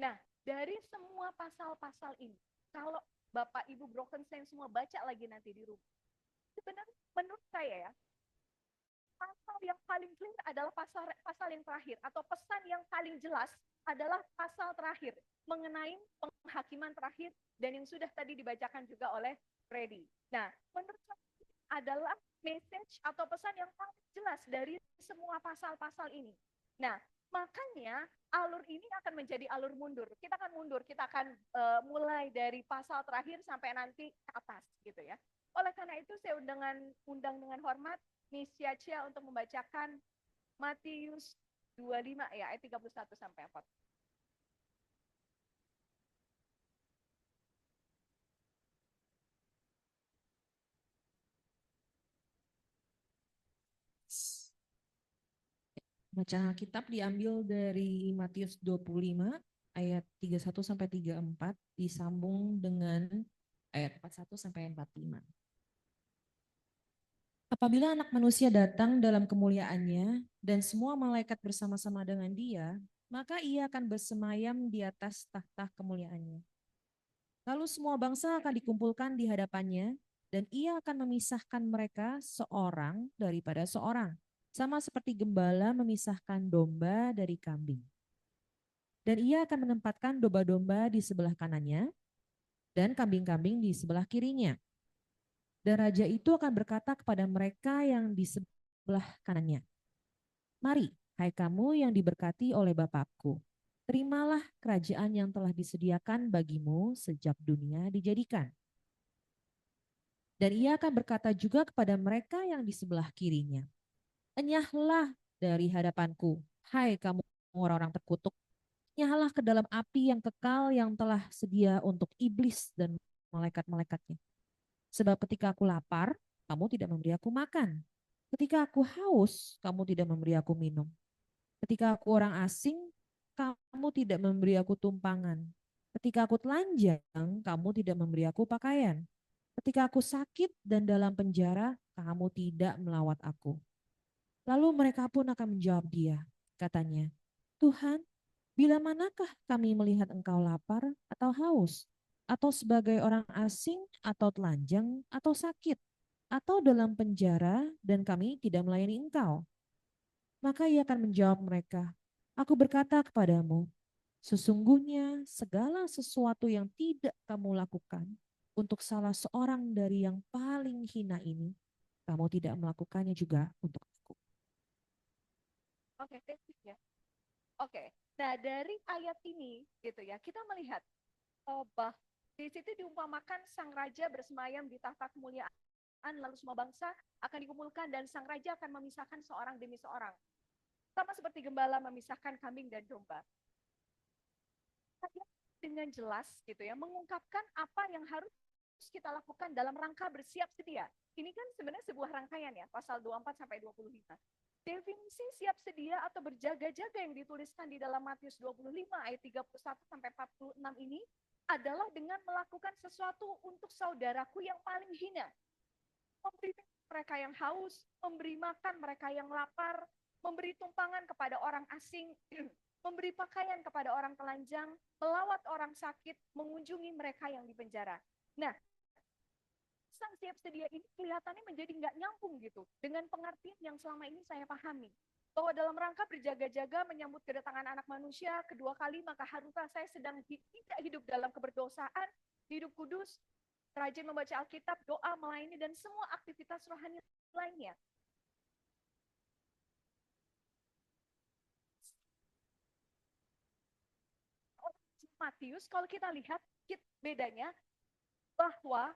Nah, dari semua pasal-pasal ini, kalau Bapak Ibu Broken Saint semua baca lagi nanti di rumah, sebenarnya menurut saya ya, pasal yang paling clear adalah pasal yang terakhir, atau pesan yang paling jelas adalah pasal terakhir mengenai penghakiman terakhir, dan yang sudah tadi dibacakan juga oleh Freddy. Nah, menurut saya adalah message atau pesan yang paling jelas dari semua pasal-pasal ini. Nah, makanya alur ini akan menjadi alur mundur. Kita akan mundur, kita akan mulai dari pasal terakhir sampai nanti ke atas gitu ya. Oleh karena itu saya undang dengan hormat Miss Yacia untuk membacakan Matius 25 ya, ayat 31 sampai 40. Bacaan Alkitab diambil dari Matius 25 ayat 31 sampai 34 disambung dengan ayat 41 sampai 45. Apabila Anak Manusia datang dalam kemuliaannya dan semua malaikat bersama-sama dengan Dia, maka Ia akan bersemayam di atas tahta kemuliaannya. Lalu semua bangsa akan dikumpulkan di hadapannya dan Ia akan memisahkan mereka seorang daripada seorang, sama seperti gembala memisahkan domba dari kambing. Dan Ia akan menempatkan domba-domba di sebelah kanannya dan kambing-kambing di sebelah kirinya. Dan raja itu akan berkata kepada mereka yang di sebelah kanannya, "Mari, hai kamu yang diberkati oleh Bapakku, terimalah kerajaan yang telah disediakan bagimu sejak dunia dijadikan." Dan Ia akan berkata juga kepada mereka yang di sebelah kirinya, "Enyahlah dari hadapanku, hai kamu orang-orang terkutuk, enyahlah ke dalam api yang kekal yang telah sedia untuk iblis dan malaikat-malaikatnya. Sebab ketika aku lapar, kamu tidak memberi aku makan. Ketika aku haus, kamu tidak memberi aku minum. Ketika aku orang asing, kamu tidak memberi aku tumpangan. Ketika aku telanjang, kamu tidak memberi aku pakaian. Ketika aku sakit dan dalam penjara, kamu tidak melawat aku. Lalu mereka pun akan menjawab dia, katanya, Tuhan, bila manakah kami melihat engkau lapar atau haus, atau sebagai orang asing, atau telanjang, atau sakit, atau dalam penjara, dan kami tidak melayani engkau? Maka ia akan menjawab mereka, aku berkata kepadamu, sesungguhnya segala sesuatu yang tidak kamu lakukan untuk salah seorang dari yang paling hina ini, kamu tidak melakukannya juga untuk aku. Oke, thank you ya. Oke, nah dari ayat ini gitu ya, kita melihat bah di situ diumpamakan sang raja bersemayam di tahta kemuliaan, lalu semua bangsa akan dikumpulkan dan sang raja akan memisahkan seorang demi seorang. Sama seperti gembala memisahkan kambing dan domba. Dengan jelas gitu ya, mengungkapkan apa yang harus kita lakukan dalam rangka bersiap sedia. Ini kan sebenarnya sebuah rangkaian ya, pasal 24 sampai 25. Definisi siap sedia atau berjaga-jaga yang dituliskan di dalam Matius 25 ayat 31 sampai 46 ini adalah dengan melakukan sesuatu untuk saudaraku yang paling hina. Memberi mereka yang haus, memberi makan mereka yang lapar, memberi tumpangan kepada orang asing, memberi pakaian kepada orang telanjang, melawat orang sakit, mengunjungi mereka yang di penjara. Nah, sang siap sedia ini kelihatannya menjadi nggak nyambung gitu dengan pengertian yang selama ini saya pahami. Bahwa dalam rangka berjaga-jaga menyambut kedatangan anak manusia kedua kali, maka haruslah saya sedang tidak hidup dalam keberdosaan, hidup kudus, rajin membaca Alkitab, doa, melayani, dan semua aktivitas rohani lainnya. Matius, kalau kita lihat bedanya bahwa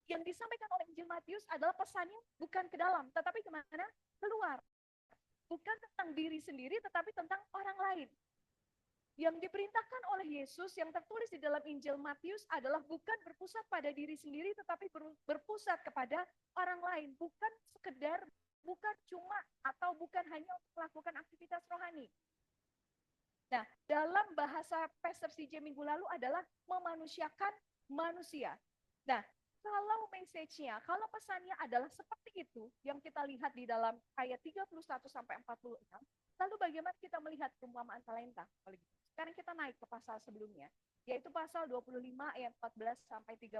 yang disampaikan oleh Injil Matius adalah pesannya bukan ke dalam, tetapi kemana? Keluar. Bukan tentang diri sendiri, tetapi tentang orang lain. Yang diperintahkan oleh Yesus yang tertulis di dalam Injil Matius adalah bukan berpusat pada diri sendiri, tetapi berpusat kepada orang lain. Bukan sekedar, bukan cuma, atau bukan hanya untuk melakukan aktivitas rohani. Nah, dalam bahasa Pastor CJ minggu lalu adalah memanusiakan manusia. Nah, kalau message-nya, kalau pesannya adalah seperti itu, yang kita lihat di dalam ayat 31 sampai 46, lalu bagaimana kita melihat perumpamaan talenta? Sekarang kita naik ke pasal sebelumnya, yaitu pasal 25 ayat 14 sampai 30.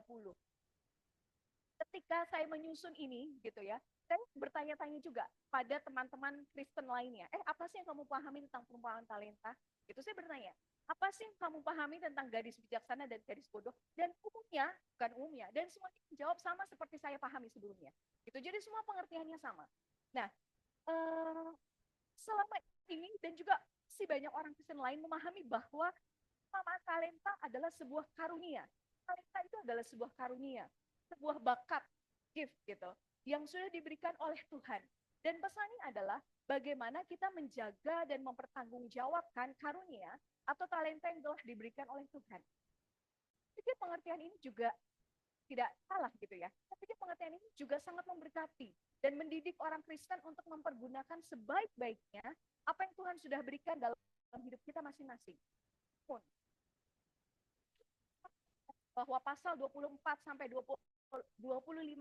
Ketika saya menyusun ini, gitu ya, saya bertanya-tanya juga pada teman-teman Kristen lainnya, apa sih yang kamu pahami tentang perumpamaan talenta? Itu saya bertanya, apa sih yang kamu pahami tentang gadis bijaksana dan gadis bodoh? Dan umumnya, bukan umumnya, dan semuanya menjawab sama seperti saya pahami sebelumnya. Gitu, jadi semua pengertiannya sama. Nah, selama ini dan juga si banyak orang Kristen lain memahami bahwa perumpamaan talenta adalah sebuah karunia. Talenta itu adalah sebuah karunia, sebuah bakat, gift gitu, yang sudah diberikan oleh Tuhan. Dan pesannya adalah bagaimana kita menjaga dan mempertanggungjawabkan karunia atau talenta yang telah diberikan oleh Tuhan. Jadi pengertian ini juga tidak salah gitu ya. Tapi pengertian ini juga sangat memberkati dan mendidik orang Kristen untuk mempergunakan sebaik-baiknya apa yang Tuhan sudah berikan dalam hidup kita masing-masing. Bahwa pasal 24 sampai 25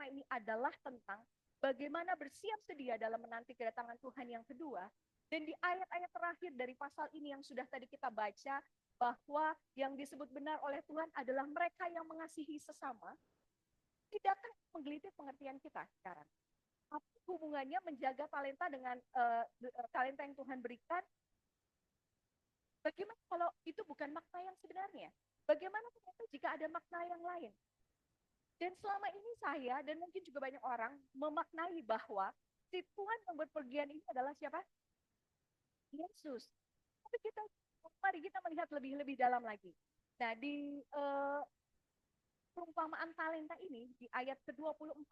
ini adalah tentang bagaimana bersiap sedia dalam menanti kedatangan Tuhan yang kedua. Dan di ayat-ayat terakhir dari pasal ini yang sudah tadi kita baca, bahwa yang disebut benar oleh Tuhan adalah mereka yang mengasihi sesama, tidak akan menggelitik pengertian kita sekarang. Apa hubungannya menjaga talenta dengan talenta yang Tuhan berikan? Bagaimana kalau itu bukan makna yang sebenarnya? Bagaimana jika ada makna yang lain? Dan selama ini saya dan mungkin juga banyak orang memaknai bahwa si Tuhan yang berpergian ini adalah siapa? Yesus. Tapi mari kita melihat lebih dalam lagi. Nah, di perumpamaan talenta ini, di ayat ke-24,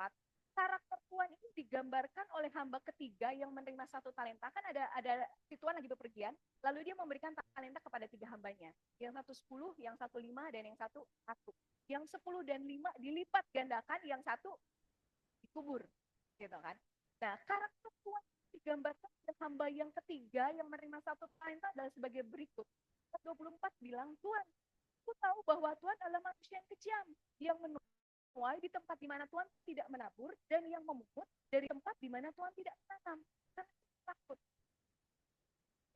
karakter Tuhan ini digambarkan oleh hamba ketiga yang menerima satu talenta. Kan ada si Tuhan lagi bepergian, lalu dia memberikan talenta kepada tiga hambanya. Yang satu 10, yang satu 5, dan yang satu 1. Yang 10 dan 5 dilipat gandakan, yang satu dikubur. Gitu kan. Nah, karakter Tuhan digambarkan oleh hamba yang ketiga yang menerima satu talenta adalah sebagai berikut. 24 bilang, Tuhan, aku tahu bahwa Tuhan adalah manusia yang kejam, yang menurut menuai di tempat di mana Tuhan tidak menabur, dan yang memungut dari tempat di mana Tuhan tidak menanam. Karena takut.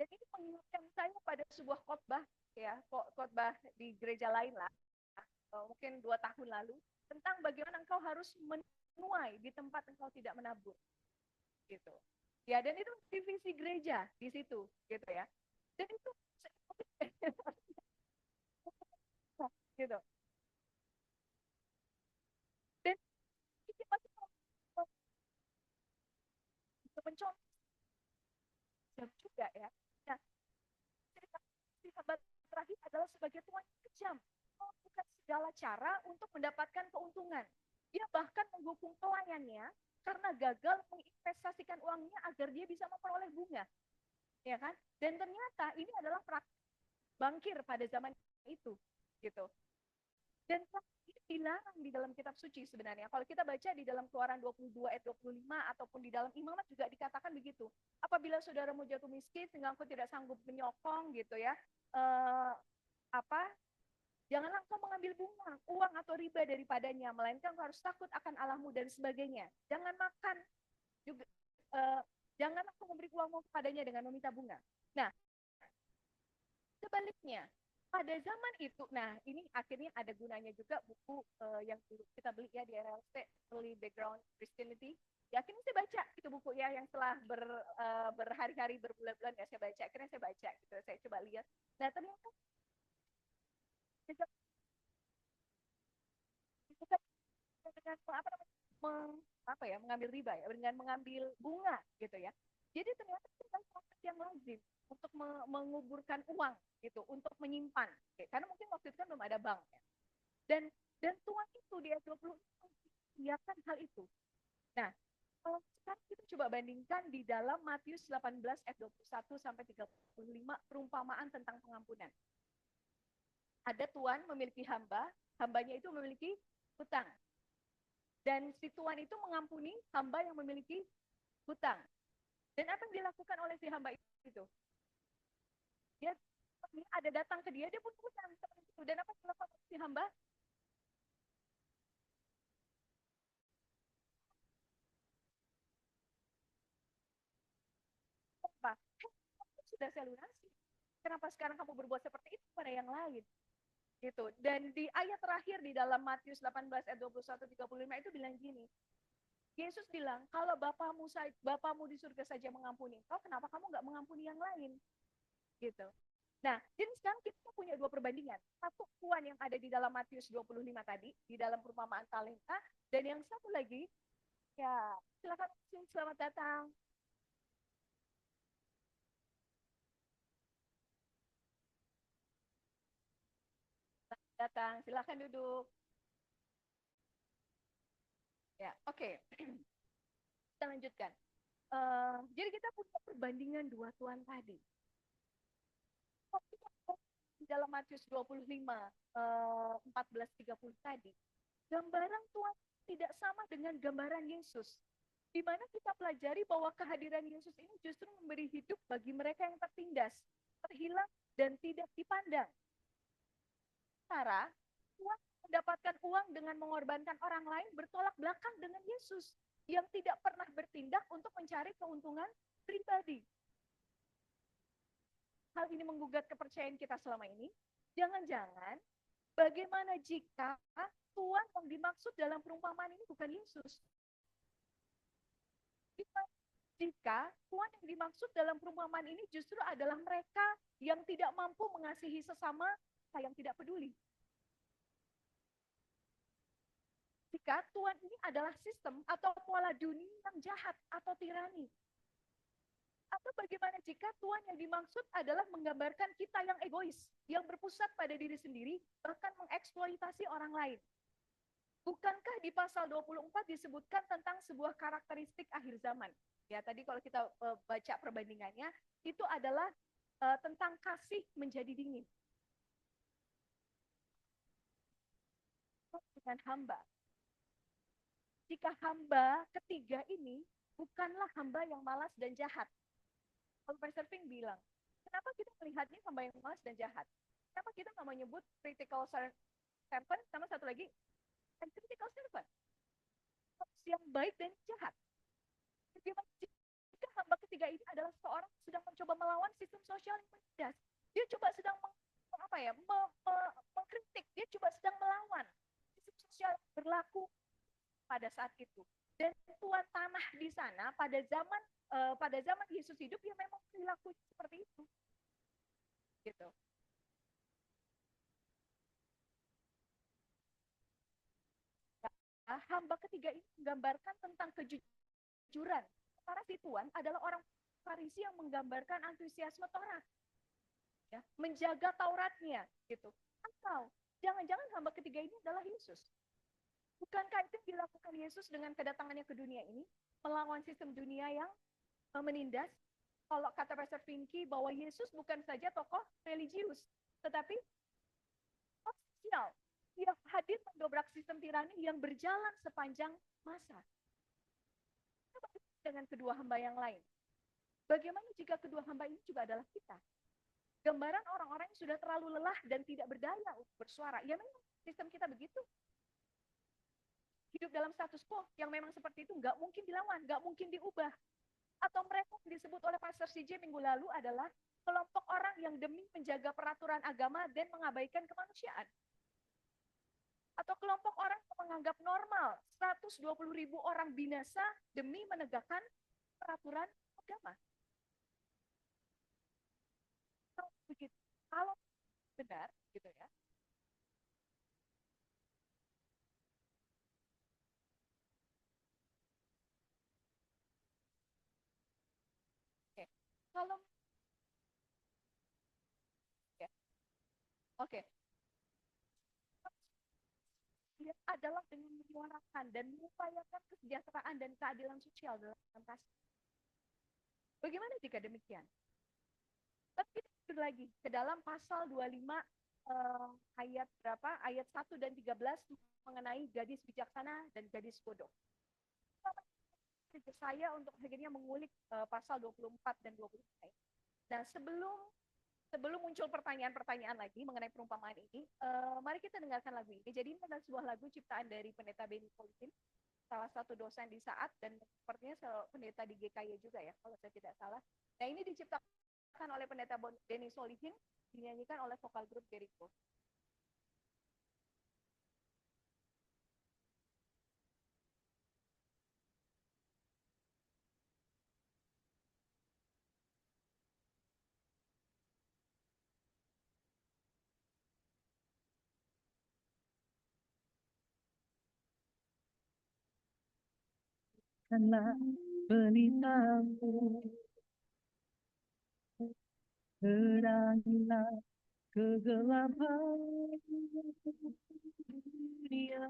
Dan ini mengingatkan saya pada sebuah khotbah, ya, khotbah di gereja lain lah, mungkin 2 tahun lalu, tentang bagaimana engkau harus menuai di tempat engkau tidak menabur, gitu. Ya, dan itu divisi gereja di situ, gitu ya. Dan itu gitu. Dan ini masih mencontoh juga ya. Nah, cerita sahabat terakhir adalah sebagai Tuhan yang kejam, melakukan segala cara untuk mendapatkan keuntungan. Dia bahkan menghukum pelayannya karena gagal menginvestasikan uangnya agar dia bisa memperoleh bunga, ya kan? Dan ternyata ini adalah praktik bangkir pada zaman itu, gitu. Dan ini dilarang di dalam kitab suci sebenarnya. Kalau kita baca di dalam Keluaran 22 ayat 25 ataupun di dalam Imamat juga dikatakan begitu. Apabila saudaramu jatuh miskin sehingga engkau tidak sanggup menyokong gitu ya, apa? Janganlah engkau mengambil bunga, uang atau riba daripadanya, melainkan engkau harus takut akan Allahmu dan sebagainya. Jangan makan juga, janganlah engkau memberi uangmu kepadanya dengan meminta bunga. Nah, sebaliknya, pada zaman itu, nah ini akhirnya ada gunanya juga buku yang dulu kita beli ya di RLC, Early Background Christianity. Ya akhirnya saya baca itu buku ya, yang setelah berhari-hari, berbulan-bulan ya saya baca. Akhirnya saya baca gitu, saya coba lihat. Nah ternyata dengan mengambil riba ya, dengan mengambil bunga gitu ya. Jadi ternyata itu adalah proses yang lazim untuk menguburkan uang gitu, untuk menyimpan. Oke, karena mungkin waktu itu kan belum ada bank ya. Dan Tuhan itu di ayat 20 menyiapkan hal itu. Nah, kalau sekarang kita coba bandingkan di dalam Matius 18 ayat 21 sampai 35 perumpamaan tentang pengampunan. Ada tuan memiliki hamba, hambanya itu memiliki hutang. Dan si tuan itu mengampuni hamba yang memiliki hutang. Dan apa yang dilakukan oleh si hamba itu? Dia ada datang ke dia pun hutang seperti itu. Dan apa yang dilakukan oleh si hamba? Apa? Sudah saya lunasi. Kenapa sekarang kamu berbuat seperti itu pada yang lain? Gitu. Dan di ayat terakhir di dalam Matius 18 ayat 21-35 itu bilang gini. Yesus bilang, kalau Bapamu di surga saja mengampuni engkau, kenapa kamu nggak mengampuni yang lain? Gitu. Nah, jadi sekarang kita punya 2 perbandingan. Satu tuan yang ada di dalam Matius 25 tadi, di dalam perumpamaan talenta, dan yang satu lagi, ya silakan, selamat datang. Selamat datang, silakan duduk. Ya, oke. Kita lanjutkan. Jadi kita punya perbandingan 2 tuan tadi. Di dalam Matius 25, 14-30 tadi, gambaran Tuhan tidak sama dengan gambaran Yesus. Di mana kita pelajari bahwa kehadiran Yesus ini justru memberi hidup bagi mereka yang tertindas, terhilang, dan tidak dipandang. Sementara, Tuhan mendapatkan uang dengan mengorbankan orang lain bertolak belakang dengan Yesus yang tidak pernah bertindak untuk mencari keuntungan pribadi. Hal ini menggugat kepercayaan kita selama ini. Jangan-jangan bagaimana jika Tuhan yang dimaksud dalam perumpamaan ini bukan Yesus? Jika Tuhan yang dimaksud dalam perumpamaan ini justru adalah mereka yang tidak mampu mengasihi sesama, yang tidak peduli. Jika Tuhan ini adalah sistem atau pola dunia yang jahat atau tirani. Atau bagaimana jika Tuhan yang dimaksud adalah menggambarkan kita yang egois, yang berpusat pada diri sendiri, bahkan mengeksploitasi orang lain. Bukankah di pasal 24 disebutkan tentang sebuah karakteristik akhir zaman? Ya, tadi kalau kita baca perbandingannya, itu adalah tentang kasih menjadi dingin. Dengan hamba. Jika hamba ketiga ini bukanlah hamba yang malas dan jahat. Profesor Pink bilang, kenapa kita melihatnya hamba yang malas dan jahat? Kenapa kita nggak menyebut critical servant sama satu lagi and critical servant. Yang baik dan jahat. Bagaimana jika hamba ketiga ini adalah seorang yang sedang mencoba melawan sistem sosial yang menindas. Dia coba sedang mengkritik, dia coba sedang melawan sistem sosial yang berlaku pada saat itu. Dan tuan tanah di sana pada zaman Yesus hidup ya memang perilaku seperti itu. Gitu. Hamba ketiga ini menggambarkan tentang kejujuran. Para si tuan adalah orang Farisi yang menggambarkan antusiasme Taurat, ya, menjaga Tauratnya, gitu. Atau jangan-jangan hamba ketiga ini adalah Yesus. Bukankah itu yang dilakukan Yesus dengan kedatangannya ke dunia ini, melawan sistem dunia yang menindas? Kalau kata Pastor Pinky bahwa Yesus bukan saja tokoh religius, tetapi sosial. Dia hadir mendobrak sistem tirani yang berjalan sepanjang masa. Dengan kedua hamba yang lain. Bagaimana jika kedua hamba ini juga adalah kita? Gambaran orang-orang yang sudah terlalu lelah dan tidak berdaya untuk bersuara. Ya memang sistem kita begitu. Hidup dalam status quo yang memang seperti itu nggak mungkin dilawan, nggak mungkin diubah. Atau mereka yang disebut oleh Pastor CJ minggu lalu adalah kelompok orang yang demi menjaga peraturan agama dan mengabaikan kemanusiaan. Atau kelompok orang yang menganggap normal 120.000 orang binasa demi menegakkan peraturan agama. Begitu. Kalau benar, gitu ya. Oke. Kalau ya. Oke. Dia adalah dengan menyuarakan dan mengupayakan kesejahteraan dan keadilan sosial dalam kasih. Bagaimana jika demikian? Tapi kita lagi ke dalam pasal 25 ayat berapa? Ayat 1 dan 13 mengenai gadis bijaksana dan gadis bodoh. Saya untuk akhirnya mengulik pasal 24 dan 25. Nah, sebelum muncul pertanyaan-pertanyaan lagi mengenai perumpamaan ini, mari kita dengarkan lagu ini. Jadi ini adalah sebuah lagu ciptaan dari pendeta Benny Solihin, salah satu dosen di Saat, dan sepertinya pendeta di GKY juga ya, kalau saya tidak salah. Nah, ini diciptakan oleh pendeta Benny Solihin, dinyanyikan oleh vokal grup Jericho. Karena pelitamu, terangilah kegelapan dunia.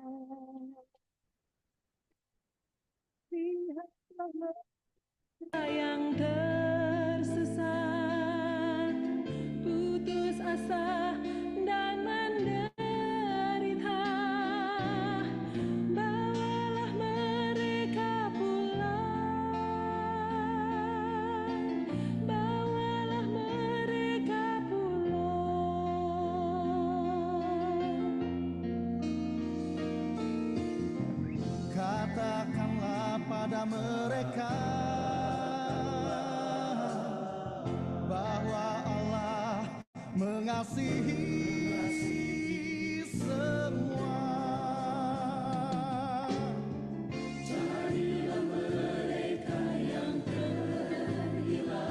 Lihatlah mereka yang tersesat, putus asa dan menderita. Bawalah mereka pulang, bawalah mereka pulang. Katakanlah pada mereka bahwa Allah mengasihi semua. Carilah mereka yang terhilang,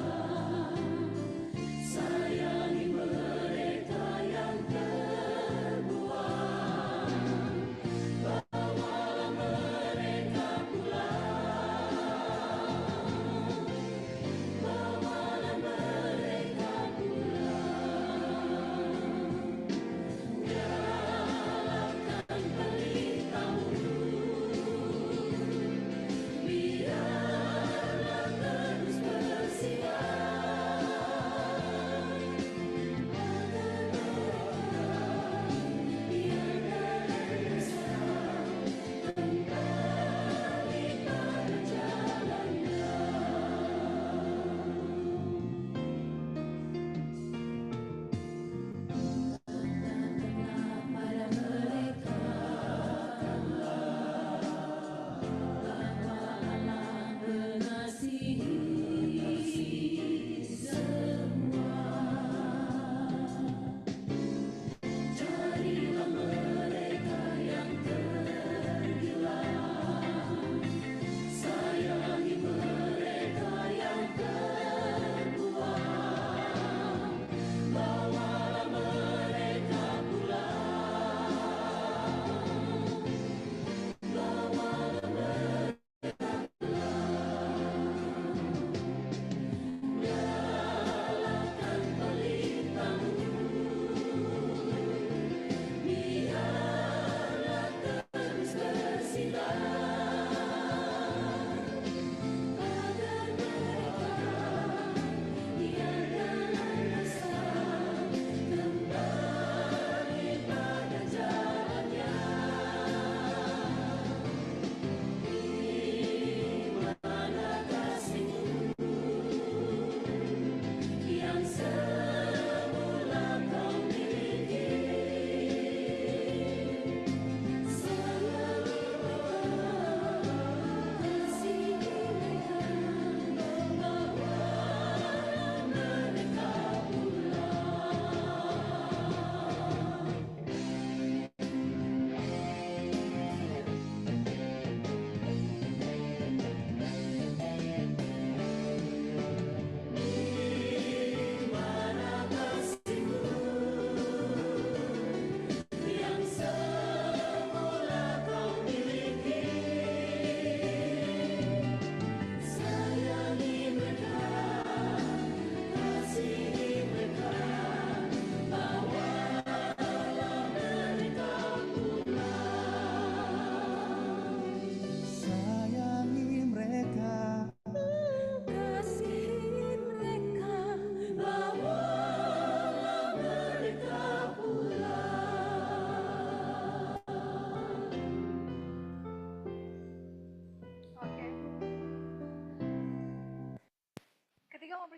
sayangi mereka yang terbuang, bawalah mereka pulang, bawalah mereka pulang.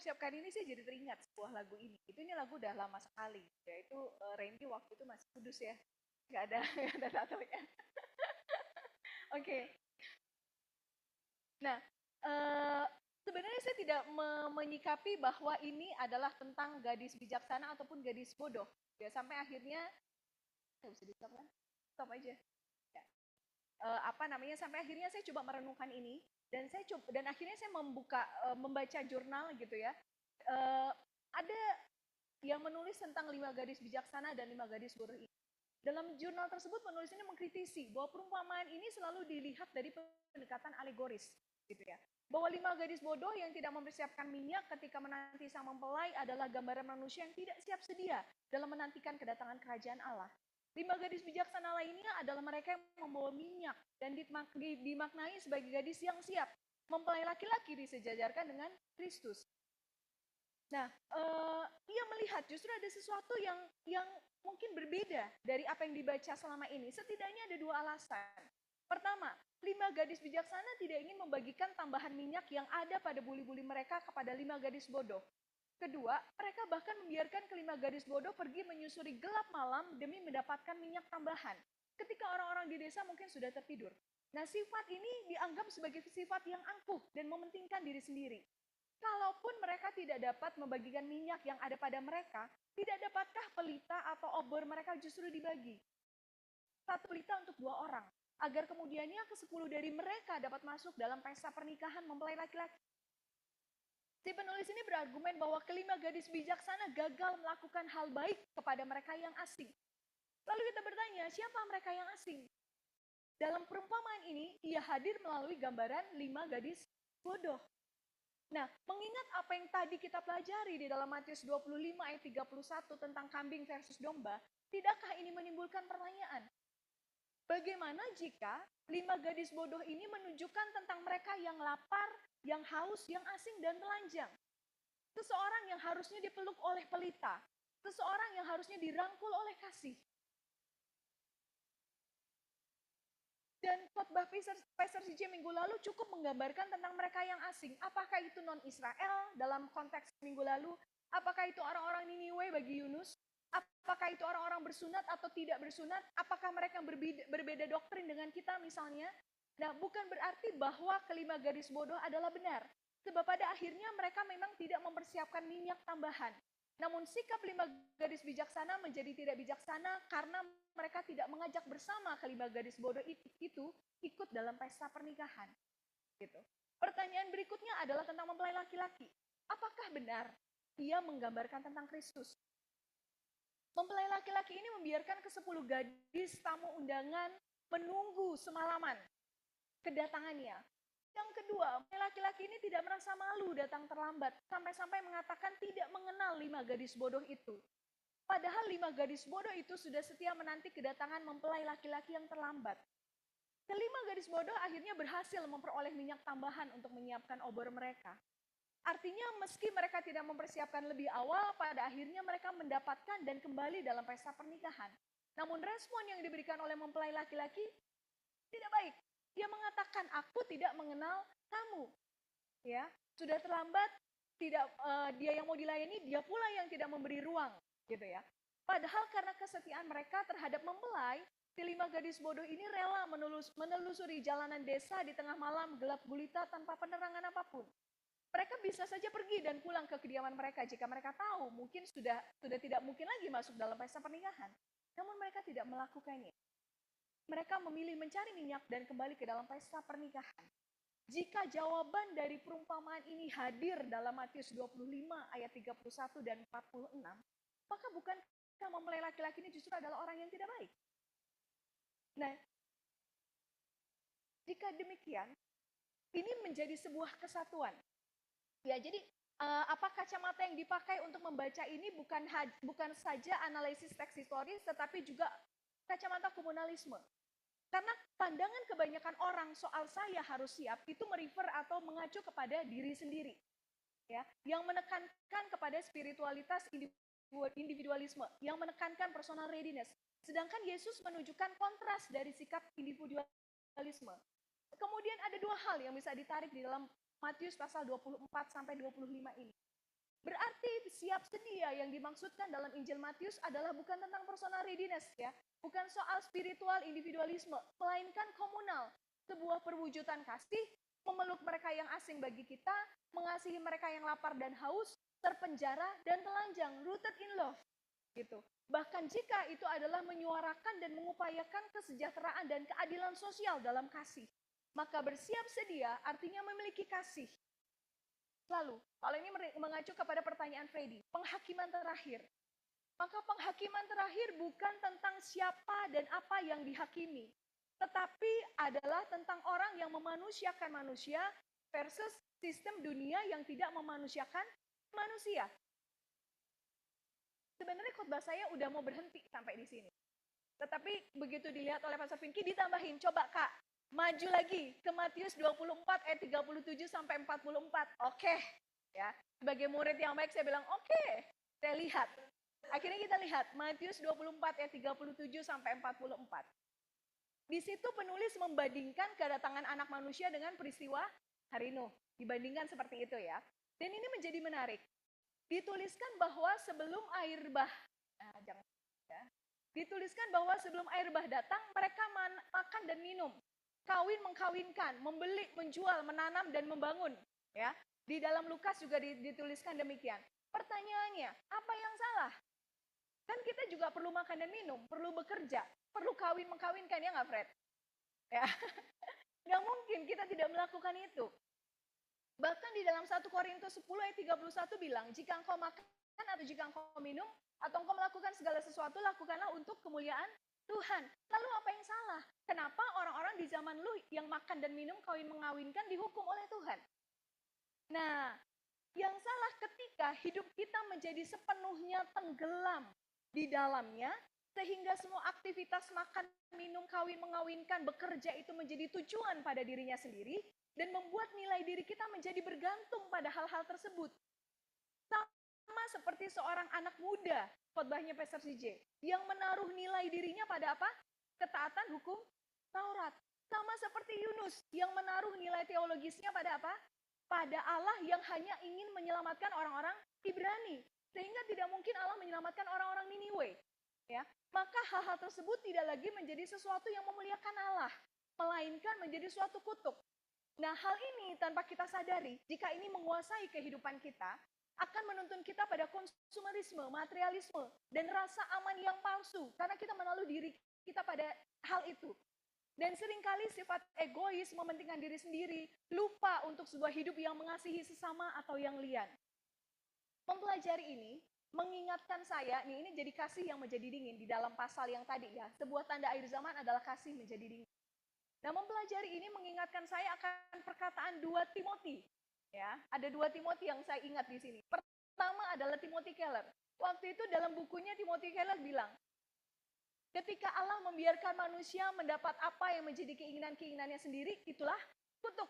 mempersiapkan ini saya jadi teringat sebuah lagu ini. Ini lagu udah lama sekali, yaitu Randy waktu itu masih kudus ya, nggak ada nggak ada tatonya. Oke. Nah, sebenarnya saya tidak menyikapi bahwa ini adalah tentang gadis bijaksana ataupun gadis bodoh. Ya sampai akhirnya, bisa di stop kan? Stop aja. Ya. Sampai akhirnya saya coba merenungkan ini dan akhirnya saya membaca jurnal gitu ya. Ada yang menulis tentang 5 gadis bijaksana dan 5 gadis bodoh ini. Dalam jurnal tersebut penulis ini mengkritisi bahwa perumpamaan ini selalu dilihat dari pendekatan alegoris gitu ya. Bahwa 5 gadis bodoh yang tidak mempersiapkan minyak ketika menanti sang mempelai adalah gambaran manusia yang tidak siap sedia dalam menantikan kedatangan kerajaan Allah. 5 gadis bijaksana lainnya adalah mereka yang membawa minyak dan dimaknai sebagai gadis yang siap. Mempelai laki-laki disejajarkan dengan Kristus. Nah, ia melihat justru ada sesuatu yang mungkin berbeda dari apa yang dibaca selama ini. Setidaknya ada 2 alasan. Pertama, 5 gadis bijaksana tidak ingin membagikan tambahan minyak yang ada pada buli-buli mereka kepada 5 gadis bodoh. Kedua, mereka bahkan membiarkan ke-5 gadis bodoh pergi menyusuri gelap malam demi mendapatkan minyak tambahan. Ketika orang-orang di desa mungkin sudah tertidur. Nah, sifat ini dianggap sebagai sifat yang angkuh dan mementingkan diri sendiri. Kalaupun mereka tidak dapat membagikan minyak yang ada pada mereka, tidak dapatkah pelita atau obor mereka justru dibagi? 1 pelita untuk 2 orang, agar kemudiannya ke-10 dari mereka dapat masuk dalam pesta pernikahan mempelai laki-laki. Si penulis ini berargumen bahwa ke-5 gadis bijaksana gagal melakukan hal baik kepada mereka yang asing. Lalu kita bertanya, siapa mereka yang asing? Dalam perumpamaan ini, ia hadir melalui gambaran 5 gadis bodoh. Nah, mengingat apa yang tadi kita pelajari di dalam Matius 25 ayat 31 tentang kambing versus domba, tidakkah ini menimbulkan pertanyaan? Bagaimana jika 5 gadis bodoh ini menunjukkan tentang mereka yang lapar, yang haus, yang asing, dan telanjang? Seseorang yang harusnya dipeluk oleh pelita, seseorang yang harusnya dirangkul oleh kasih. Dan khotbah Pastor CJ minggu lalu cukup menggambarkan tentang mereka yang asing. Apakah itu non-Israel dalam konteks minggu lalu? Apakah itu orang-orang Niniwe bagi Yunus? Apakah itu orang-orang bersunat atau tidak bersunat? Apakah mereka berbeda doktrin dengan kita misalnya? Nah, bukan berarti bahwa ke-5 gadis bodoh adalah benar. Sebab pada akhirnya mereka memang tidak mempersiapkan minyak tambahan. Namun sikap 5 gadis bijaksana menjadi tidak bijaksana karena mereka tidak mengajak bersama ke-5 gadis bodoh itu ikut dalam pesta pernikahan. Gitu. Pertanyaan berikutnya adalah tentang mempelai laki-laki. Apakah benar ia menggambarkan tentang Kristus? Mempelai laki-laki ini membiarkan ke-10 gadis tamu undangan menunggu semalaman kedatangannya. Yang kedua, laki-laki ini tidak merasa malu datang terlambat, sampai-sampai mengatakan tidak mengenal 5 gadis bodoh itu. Padahal 5 gadis bodoh itu sudah setia menanti kedatangan mempelai laki-laki yang terlambat. Ke-5 gadis bodoh akhirnya berhasil memperoleh minyak tambahan untuk menyiapkan obor mereka. Artinya meski mereka tidak mempersiapkan lebih awal, pada akhirnya mereka mendapatkan dan kembali dalam pesta pernikahan. Namun respon yang diberikan oleh mempelai laki-laki tidak baik. Dia mengatakan, aku tidak mengenal kamu. Ya, sudah terlambat, dia yang mau dilayani, dia pula yang tidak memberi ruang, gitu ya. Padahal karena kesetiaan mereka terhadap mempelai, si 5 gadis bodoh ini rela menelusuri jalanan desa di tengah malam gelap gulita tanpa penerangan apapun. Mereka bisa saja pergi dan pulang ke kediaman mereka jika mereka tahu mungkin sudah tidak mungkin lagi masuk dalam pesta pernikahan. Namun mereka tidak melakukannya. Mereka memilih mencari minyak dan kembali ke dalam pesta pernikahan. Jika jawaban dari perumpamaan ini hadir dalam Matius 25 ayat 31 dan 46, maka bukankah mempelai laki-laki ini justru adalah orang yang tidak baik? Nah, jika demikian, ini menjadi sebuah kesatuan. Ya, jadi apa kacamata yang dipakai untuk membaca ini bukan saja analisis teks historis, tetapi juga kacamata komunalisme. Karena pandangan kebanyakan orang soal saya harus siap itu merefer atau mengacu kepada diri sendiri. Ya, yang menekankan kepada spiritualitas individualisme, yang menekankan personal readiness. Sedangkan Yesus menunjukkan kontras dari sikap individualisme. Kemudian ada 2 hal yang bisa ditarik di dalam Matius pasal 24 sampai 25 ini. Berarti siap sedia yang dimaksudkan dalam Injil Matius adalah bukan tentang personal readiness ya, bukan soal spiritual individualisme, melainkan komunal, sebuah perwujudan kasih, memeluk mereka yang asing bagi kita, mengasihi mereka yang lapar dan haus, terpenjara dan telanjang, rooted in love, gitu. Bahkan jika itu adalah menyuarakan dan mengupayakan kesejahteraan dan keadilan sosial dalam kasih, maka bersiap sedia artinya memiliki kasih. Lalu, kalau ini mengacu kepada pertanyaan Freddy, penghakiman terakhir. Maka penghakiman terakhir bukan tentang siapa dan apa yang dihakimi, tetapi adalah tentang orang yang memanusiakan manusia versus sistem dunia yang tidak memanusiakan manusia. Sebenarnya khotbah saya udah mau berhenti sampai di sini. Tetapi begitu dilihat oleh Pastor Pinky ditambahin, coba Kak, maju lagi ke Matius 24 ayat 37 sampai 44. Oke, ya. Sebagai murid yang baik saya bilang, oke, saya lihat. Akhirnya kita lihat Matius 24 ayat 37 sampai 44. Di situ penulis membandingkan kedatangan anak manusia dengan peristiwa hari Nuh. Dibandingkan seperti itu ya. Dan ini menjadi menarik. Dituliskan bahwa sebelum air bah, jangan ya. Dituliskan bahwa sebelum air bah datang, mereka makan dan minum, kawin mengkawinkan, membeli, menjual, menanam dan membangun. Ya, di dalam Lukas juga dituliskan demikian. Pertanyaannya, apa yang salah? Kan kita juga perlu makan dan minum, perlu bekerja, perlu kawin mengkawinkan, ya nggak Fred? Ya, nggak mungkin kita tidak melakukan itu. Bahkan di dalam 1 Korintus 10 ayat 31 bilang, jika engkau makan atau jika engkau minum, atau engkau melakukan segala sesuatu, lakukanlah untuk kemuliaan Tuhan. Lalu apa yang salah? Kenapa orang-orang di zaman lu yang makan dan minum, kawin mengawinkan dihukum oleh Tuhan? Nah, yang salah ketika hidup kita menjadi sepenuhnya tenggelam di dalamnya, sehingga semua aktivitas makan, minum, kawin, mengawinkan, bekerja itu menjadi tujuan pada dirinya sendiri, dan membuat nilai diri kita menjadi bergantung pada hal-hal tersebut. Sama seperti seorang anak muda, khotbahnya Pastor CJ, yang menaruh nilai dirinya pada apa? Ketaatan hukum Taurat. Sama seperti Yunus, yang menaruh nilai teologisnya pada apa? Pada Allah yang hanya ingin menyelamatkan orang-orang Ibrani. Sehingga tidak mungkin Allah menyelamatkan orang-orang Niniwe. Ya, maka hal-hal tersebut tidak lagi menjadi sesuatu yang memuliakan Allah, melainkan menjadi suatu kutuk. Nah, hal ini tanpa kita sadari, jika ini menguasai kehidupan kita, akan menuntun kita pada konsumerisme, materialisme, dan rasa aman yang palsu, karena kita menaruh diri kita pada hal itu. Dan seringkali sifat egois, mementingkan diri sendiri, lupa untuk sebuah hidup yang mengasihi sesama atau yang lian. Mempelajari ini, mengingatkan saya, ini jadi kasih yang menjadi dingin di dalam pasal yang tadi ya, sebuah tanda akhir zaman adalah kasih menjadi dingin. Nah, mempelajari ini mengingatkan saya akan perkataan 2 Timothy. Ya, ada 2 Timothy yang saya ingat di sini. Pertama adalah Timothy Keller. Waktu itu dalam bukunya Timothy Keller bilang, ketika Allah membiarkan manusia mendapat apa yang menjadi keinginan-keinginannya sendiri, itulah kutuk.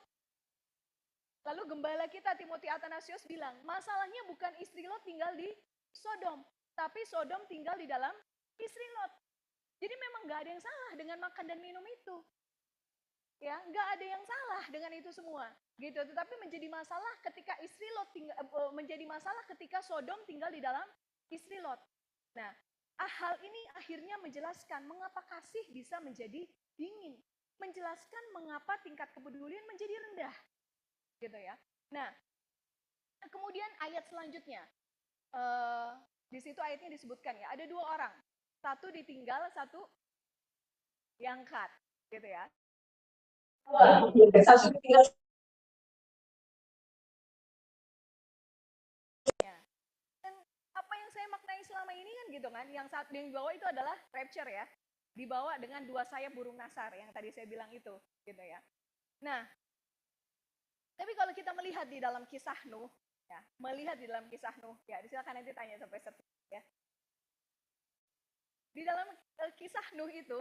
Lalu gembala kita Timothy Athanasius bilang, masalahnya bukan istri Lot tinggal di Sodom, tapi Sodom tinggal di dalam istri Lot. Jadi memang gak ada yang salah dengan makan dan minum itu. Ya, nggak ada yang salah dengan itu semua, gitu. Tetapi menjadi masalah ketika istri Lot menjadi masalah ketika Sodom tinggal di dalam istri Lot. Nah, hal ini akhirnya menjelaskan mengapa kasih bisa menjadi dingin, menjelaskan mengapa tingkat kepedulian menjadi rendah, gitu ya. Nah, kemudian ayat selanjutnya, di situ ayatnya disebutkan ya, ada 2 orang, satu ditinggal, satu diangkat, gitu ya. Dan apa yang saya maknai selama ini kan gitu kan, yang saat yang dibawa itu adalah rapture ya, dibawa dengan 2 sayap burung nasar yang tadi saya bilang itu, gitu ya. Nah, tapi kalau kita melihat di dalam kisah Nuh, ya, silakan nanti tanya sampai sertifikat ya. Di dalam kisah Nuh itu,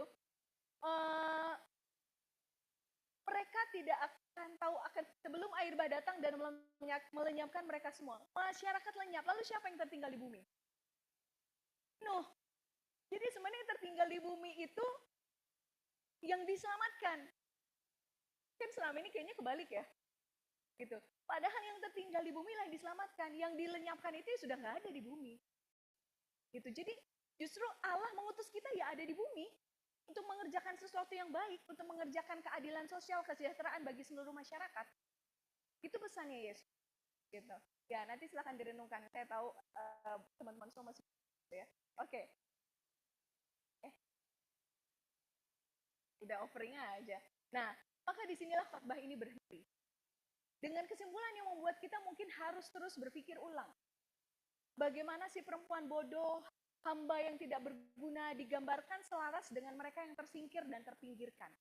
mereka tidak akan tahu akan sebelum air bah datang dan melenyapkan mereka semua. Masyarakat lenyap. Lalu siapa yang tertinggal di bumi? Nuh. Jadi sebenarnya yang tertinggal di bumi itu yang diselamatkan. Kan selama ini kayaknya kebalik ya. gitu. Padahal yang tertinggal di bumi lah yang diselamatkan, yang dilenyapkan itu sudah nggak ada di bumi. Gitu. Jadi justru Allah mengutus kita ya ada di bumi untuk mengerjakan sesuatu yang baik, untuk mengerjakan keadilan sosial, kesejahteraan bagi seluruh masyarakat. Itu pesannya Yesus. Gitu. Ya nanti silahkan direnungkan. Saya tahu teman-teman semua masih ya. Oke. Udah offering aja. Nah, maka disinilah khotbah ini berhenti. Dengan kesimpulan yang membuat kita mungkin harus terus berpikir ulang. Bagaimana si perempuan bodoh, hamba yang tidak berguna digambarkan selaras dengan mereka yang tersingkir dan terpinggirkan.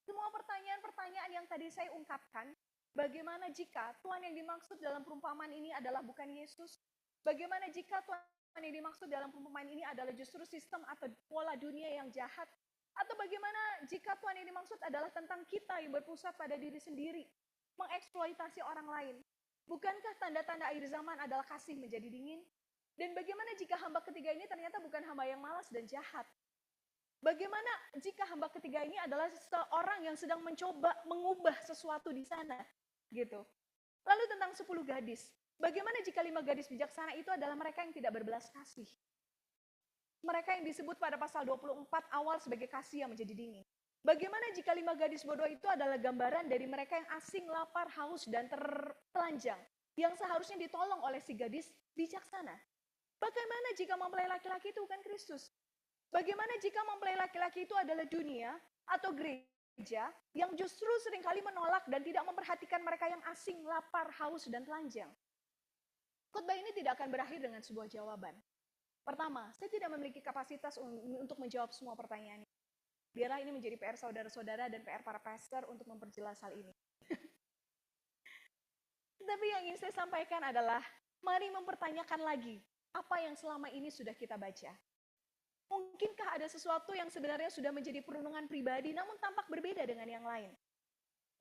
Semua pertanyaan-pertanyaan yang tadi saya ungkapkan, bagaimana jika Tuhan yang dimaksud dalam perumpamaan ini adalah bukan Yesus? Bagaimana jika Tuhan yang dimaksud dalam perumpamaan ini adalah justru sistem atau pola dunia yang jahat? Atau bagaimana jika Tuhan yang dimaksud adalah tentang kita yang berpusat pada diri sendiri, mengeksploitasi orang lain? Bukankah tanda-tanda akhir zaman adalah kasih menjadi dingin? Dan bagaimana jika hamba ketiga ini ternyata bukan hamba yang malas dan jahat? Bagaimana jika hamba ketiga ini adalah seorang yang sedang mencoba mengubah sesuatu di sana? Gitu. Lalu tentang 10 gadis. Bagaimana jika 5 gadis bijaksana itu adalah mereka yang tidak berbelas kasih? Mereka yang disebut pada pasal 24 awal sebagai kasih yang menjadi dingin. Bagaimana jika 5 gadis bodoh itu adalah gambaran dari mereka yang asing, lapar, haus, dan tertelanjang, yang seharusnya ditolong oleh si gadis bijaksana? Bagaimana jika mempelai laki-laki itu bukan Kristus? Bagaimana jika mempelai laki-laki itu adalah dunia atau gereja yang justru seringkali menolak dan tidak memperhatikan mereka yang asing, lapar, haus, dan telanjang? Khotbah ini tidak akan berakhir dengan sebuah jawaban. Pertama, saya tidak memiliki kapasitas untuk menjawab semua pertanyaan ini. Biarlah ini menjadi PR saudara-saudara dan PR para pastor untuk memperjelas hal ini. Tapi yang ingin saya sampaikan adalah, mari mempertanyakan lagi apa yang selama ini sudah kita baca. Mungkinkah ada sesuatu yang sebenarnya sudah menjadi perenungan pribadi namun tampak berbeda dengan yang lain?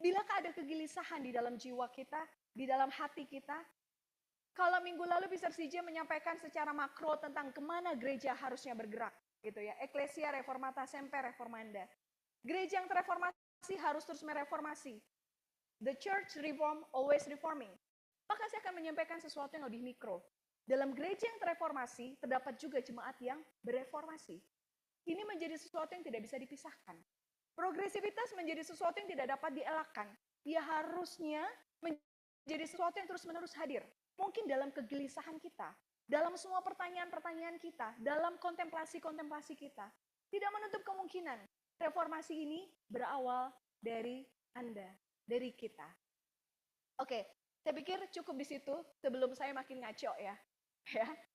Bilakah ada kegelisahan di dalam jiwa kita, di dalam hati kita? Kalau minggu lalu Pastor CJ menyampaikan secara makro tentang kemana gereja harusnya bergerak, gitu ya. Eklesia reformata semper reformanda. Gereja yang terreformasi harus terus mereformasi. The church reform always reforming. Maka saya akan menyampaikan sesuatu yang lebih mikro. Dalam gereja yang terreformasi terdapat juga jemaat yang bereformasi. Ini menjadi sesuatu yang tidak bisa dipisahkan. Progresivitas menjadi sesuatu yang tidak dapat dielakkan. Ia harusnya menjadi sesuatu yang terus-menerus hadir. Mungkin dalam kegelisahan kita, dalam semua pertanyaan-pertanyaan kita, dalam kontemplasi-kontemplasi kita, tidak menutup kemungkinan reformasi ini berawal dari Anda, dari kita. Oke, saya pikir cukup di situ sebelum saya makin ngaco ya.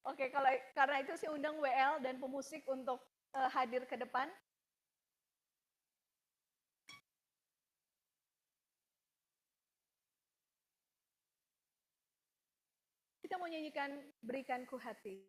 Oke, karena itu saya undang WL dan pemusik untuk hadir ke depan. Kita mau nyanyikan Berikanku Hati.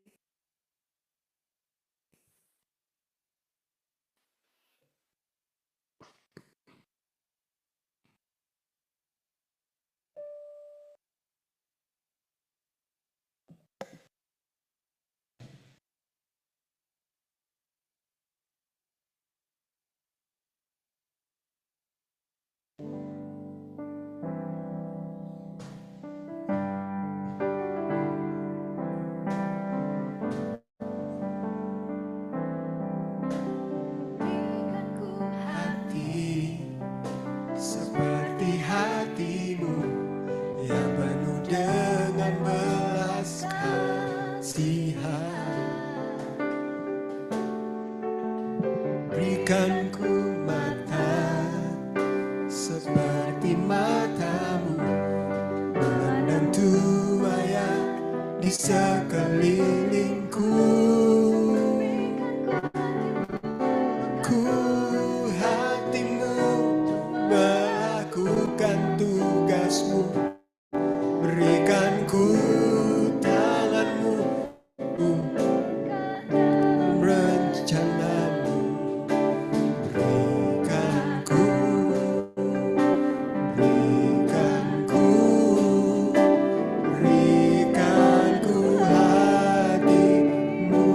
Seperti hatimu yang penuh dengan belas kasihan. Berikanku mata seperti matamu, memandang tuaya di sekelilingku. Ku hatimu melakukan tugasmu, berikanku tanganmu, rencanamu, berikanku hatimu.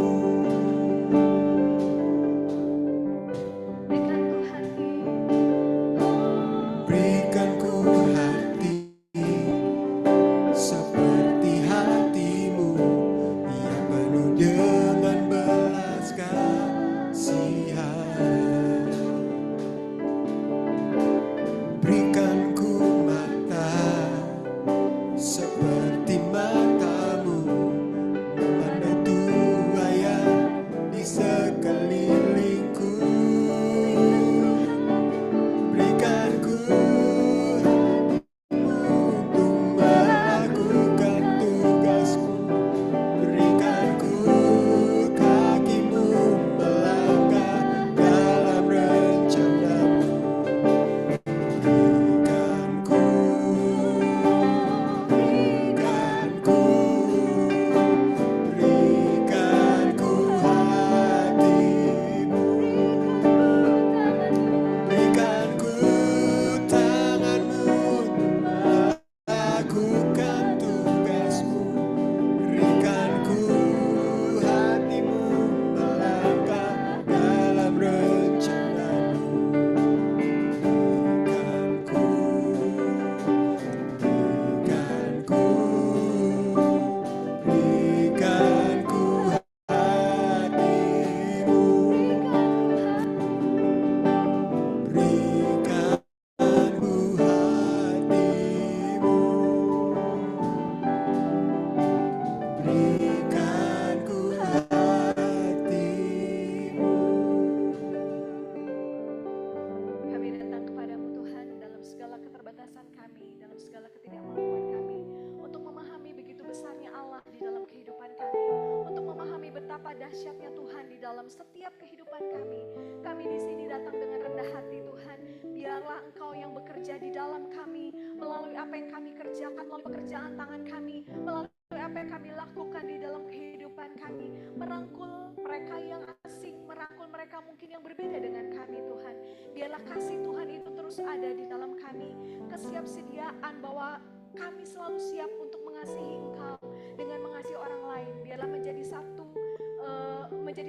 kehidupan kami. Kami di sini datang dengan rendah hati Tuhan. Biarlah Engkau yang bekerja di dalam kami, melalui apa yang kami kerjakan, melalui pekerjaan tangan kami, melalui apa yang kami lakukan di dalam kehidupan kami. Merangkul mereka yang asing, merangkul mereka mungkin yang berbeda dengan kami Tuhan. Biarlah kasih Tuhan itu terus ada di dalam kami. Kesiapsediaan bahwa kami selalu siap untuk mengasihi Engkau dengan mengasihi orang lain. Biarlah menjadi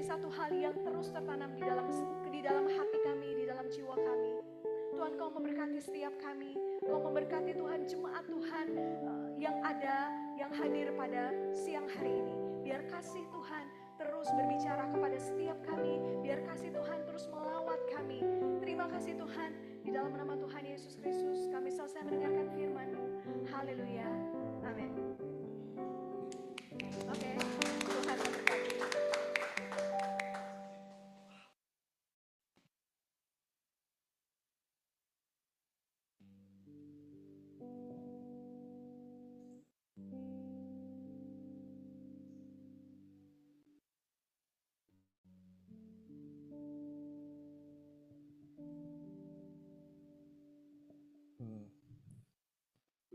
satu hal yang terus tertanam di dalam hati kami, di dalam jiwa kami. Tuhan, Kau memberkati setiap kami. Kau memberkati Tuhan jemaat Tuhan yang ada, yang hadir pada siang hari ini. Biar kasih Tuhan terus berbicara kepada setiap kami. Biar kasih Tuhan terus melawat kami. Terima kasih Tuhan. Di dalam nama Tuhan Yesus Kristus kami selesai mendengarkan firman-Mu. Haleluya. Amin. Oke, Tuhan memberkati.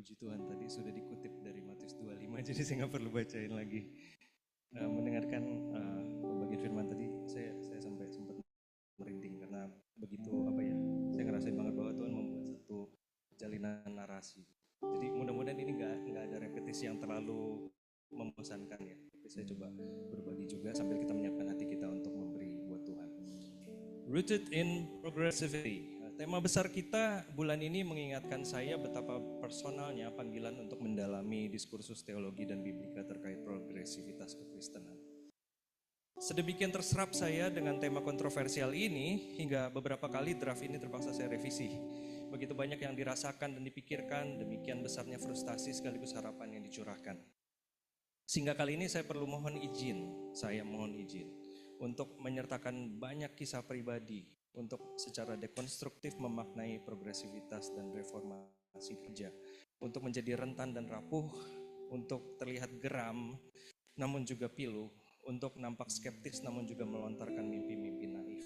Puji Tuhan, tadi sudah dikutip dari Matius 25, jadi saya nggak perlu bacain lagi. Mendengarkan pembagian firman tadi, saya sampai sempat merinding karena begitu saya ngerasain banget bahwa Tuhan membuat satu jalinan narasi. Jadi mudah-mudahan ini nggak ada repetisi yang terlalu membosankan ya. Tapi saya coba berbagi juga sambil kita menyiapkan hati kita untuk memberi buat Tuhan. Rooted in Progressivity. Tema besar kita bulan ini mengingatkan saya betapa personalnya panggilan untuk mendalami diskursus teologi dan biblika terkait progresivitas kekristenan. Sedemikian terserap saya dengan tema kontroversial ini hingga beberapa kali draft ini terpaksa saya revisi. Begitu banyak yang dirasakan dan dipikirkan, demikian besarnya frustasi sekaligus harapan yang dicurahkan. Sehingga kali ini saya mohon izin untuk menyertakan banyak kisah pribadi untuk secara dekonstruktif memaknai progresivitas dan reformasi gereja, untuk menjadi rentan dan rapuh, untuk terlihat geram namun juga pilu, untuk nampak skeptis namun juga melontarkan mimpi-mimpi naif.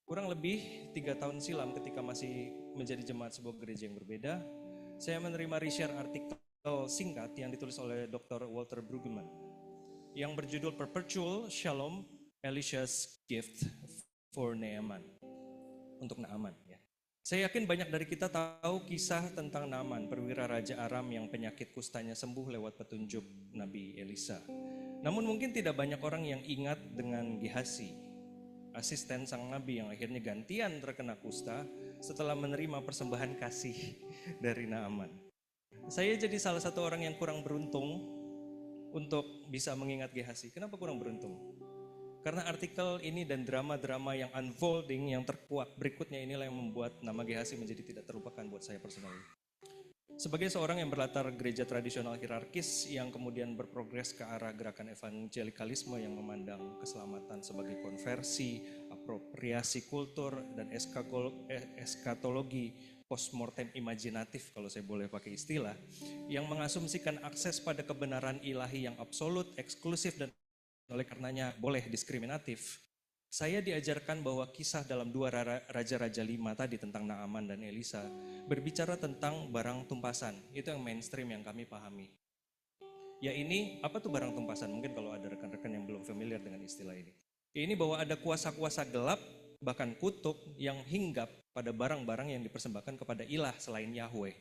Kurang lebih 3 tahun silam ketika masih menjadi jemaat sebuah gereja yang berbeda, saya menerima reshare artikel singkat yang ditulis oleh Dr. Walter Brueggemann yang berjudul Perpetual Shalom, Elisha's Gift for Naaman, untuk Naaman ya. Saya yakin banyak dari kita tahu kisah tentang Naaman, perwira Raja Aram yang penyakit kustanya sembuh lewat petunjuk Nabi Elisa. Namun mungkin tidak banyak orang yang ingat dengan Gehazi, asisten sang Nabi yang akhirnya gantian terkena kusta setelah menerima persembahan kasih dari Naaman. Saya jadi salah satu orang yang kurang beruntung untuk bisa mengingat Gehazi. Kenapa kurang beruntung? Karena artikel ini dan drama-drama yang unfolding, yang terkuak berikutnya inilah yang membuat nama Gehazi menjadi tidak terlupakan buat saya personally. Sebagai seorang yang berlatar gereja tradisional hierarkis yang kemudian berprogres ke arah gerakan evangelikalisme yang memandang keselamatan sebagai konversi, apropriasi kultur, dan eskatologi postmortem imajinatif kalau saya boleh pakai istilah, yang mengasumsikan akses pada kebenaran ilahi yang absolut, eksklusif, dan oleh karenanya boleh diskriminatif. Saya diajarkan bahwa kisah dalam 2 Raja-Raja 5 tadi tentang Naaman dan Elisa berbicara tentang barang tumpasan. Itu yang mainstream yang kami pahami. Ya ini, apa tuh barang tumpasan? Mungkin kalau ada rekan-rekan yang belum familiar dengan istilah ini. Ini bahwa ada kuasa-kuasa gelap, bahkan kutub yang hinggap pada barang-barang yang dipersembahkan kepada ilah selain Yahweh,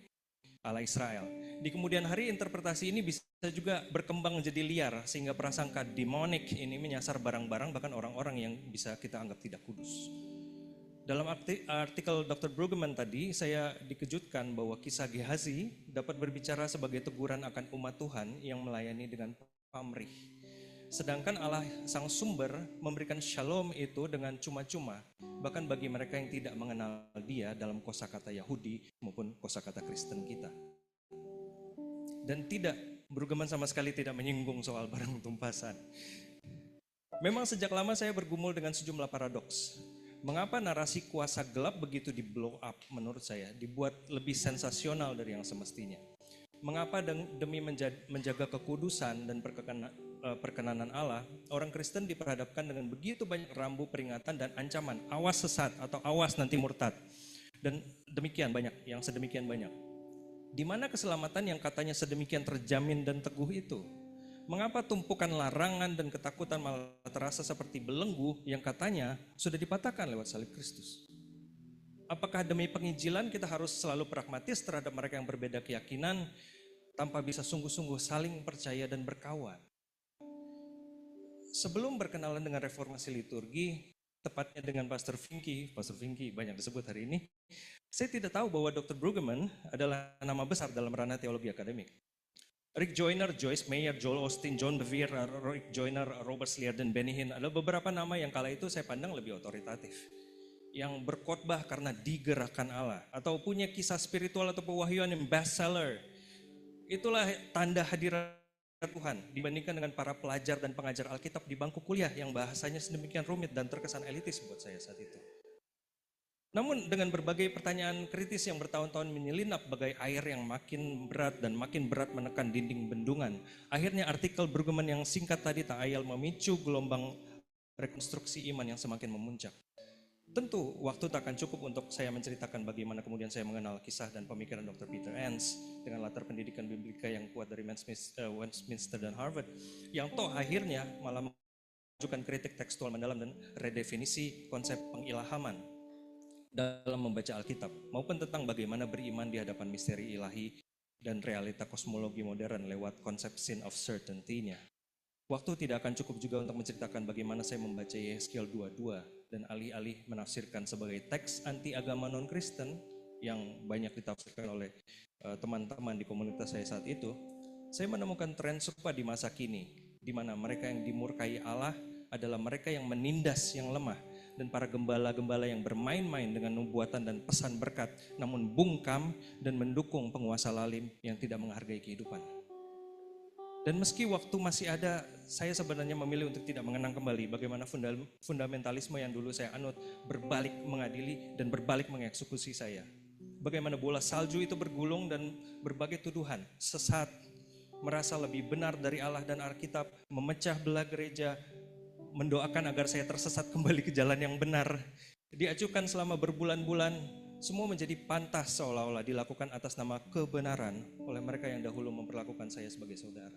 Allah Israel. Di kemudian hari interpretasi ini bisa juga berkembang menjadi liar sehingga prasangka demonik ini menyasar barang-barang bahkan orang-orang yang bisa kita anggap tidak kudus. Dalam artikel Dr. Brueggemann tadi saya dikejutkan bahwa kisah Gehazi dapat berbicara sebagai teguran akan umat Tuhan yang melayani dengan pamrih. Sedangkan Allah sang sumber memberikan shalom itu dengan cuma-cuma bahkan bagi mereka yang tidak mengenal Dia dalam kosakata Yahudi maupun kosakata Kristen kita. Dan Brueggemann sama sekali tidak menyinggung soal barang tumpasan. Memang sejak lama saya bergumul dengan sejumlah paradoks. Mengapa narasi kuasa gelap begitu di blow up menurut saya, dibuat lebih sensasional dari yang semestinya? Mengapa demi menjaga kekudusan dan perkenanan Allah, orang Kristen diperhadapkan dengan begitu banyak rambu peringatan dan ancaman, awas sesat atau awas nanti murtad. Dan demikian banyak, yang sedemikian banyak. Di mana keselamatan yang katanya sedemikian terjamin dan teguh itu? Mengapa tumpukan larangan dan ketakutan malah terasa seperti belenggu yang katanya sudah dipatahkan lewat salib Kristus? Apakah demi penginjilan kita harus selalu pragmatis terhadap mereka yang berbeda keyakinan tanpa bisa sungguh-sungguh saling percaya dan berkawan? Sebelum berkenalan dengan reformasi liturgi, tepatnya dengan Pastor Vinky banyak disebut hari ini, saya tidak tahu bahwa Dr. Brueggemann adalah nama besar dalam ranah teologi akademik. Rick Joyner, Joyce Meyer, Joel Osteen, John Bevere, Rick Joyner, Robert Slierdon, Benny Hinn, ada beberapa nama yang kala itu saya pandang lebih otoritatif. Yang berkhotbah karena digerakkan Allah, atau punya kisah spiritual atau pewahyuan yang bestseller. Itulah tanda hadirat Tuhan dibandingkan dengan para pelajar dan pengajar Alkitab di bangku kuliah yang bahasanya sedemikian rumit dan terkesan elitis buat saya saat itu. Namun dengan berbagai pertanyaan kritis yang bertahun-tahun menyelinap bagai air yang makin berat dan makin berat menekan dinding bendungan, akhirnya artikel Brueggemann yang singkat tadi tak ayal memicu gelombang rekonstruksi iman yang semakin memuncak. Tentu waktu tak akan cukup untuk saya menceritakan bagaimana kemudian saya mengenal kisah dan pemikiran Dr. Peter Enns dengan latar pendidikan biblika yang kuat dari Westminster dan Harvard, yang toh akhirnya malah menunjukkan kritik tekstual mendalam dan redefinisi konsep pengilhaman dalam membaca Alkitab, maupun tentang bagaimana beriman di hadapan misteri ilahi dan realita kosmologi modern lewat konsep sin of certainty-nya. Waktu tidak akan cukup juga untuk menceritakan bagaimana saya membaca Yehezkiel 22 dan alih-alih menafsirkan sebagai teks anti-agama non-Kristen yang banyak ditafsirkan oleh teman-teman di komunitas saya saat itu, saya menemukan tren serupa di masa kini, di mana mereka yang dimurkai Allah adalah mereka yang menindas yang lemah, dan para gembala-gembala yang bermain-main dengan nubuatan dan pesan berkat, namun bungkam dan mendukung penguasa lalim yang tidak menghargai kehidupan. Dan meski waktu masih ada, saya sebenarnya memilih untuk tidak mengenang kembali bagaimana fundamentalisme yang dulu saya anut berbalik mengadili dan berbalik mengeksekusi saya. Bagaimana bola salju itu bergulung dan berbagai tuduhan, sesat, merasa lebih benar dari Allah dan Alkitab, memecah belah gereja, mendoakan agar saya tersesat kembali ke jalan yang benar, diajukan selama berbulan-bulan, semua menjadi pantas seolah-olah dilakukan atas nama kebenaran oleh mereka yang dahulu memperlakukan saya sebagai saudara.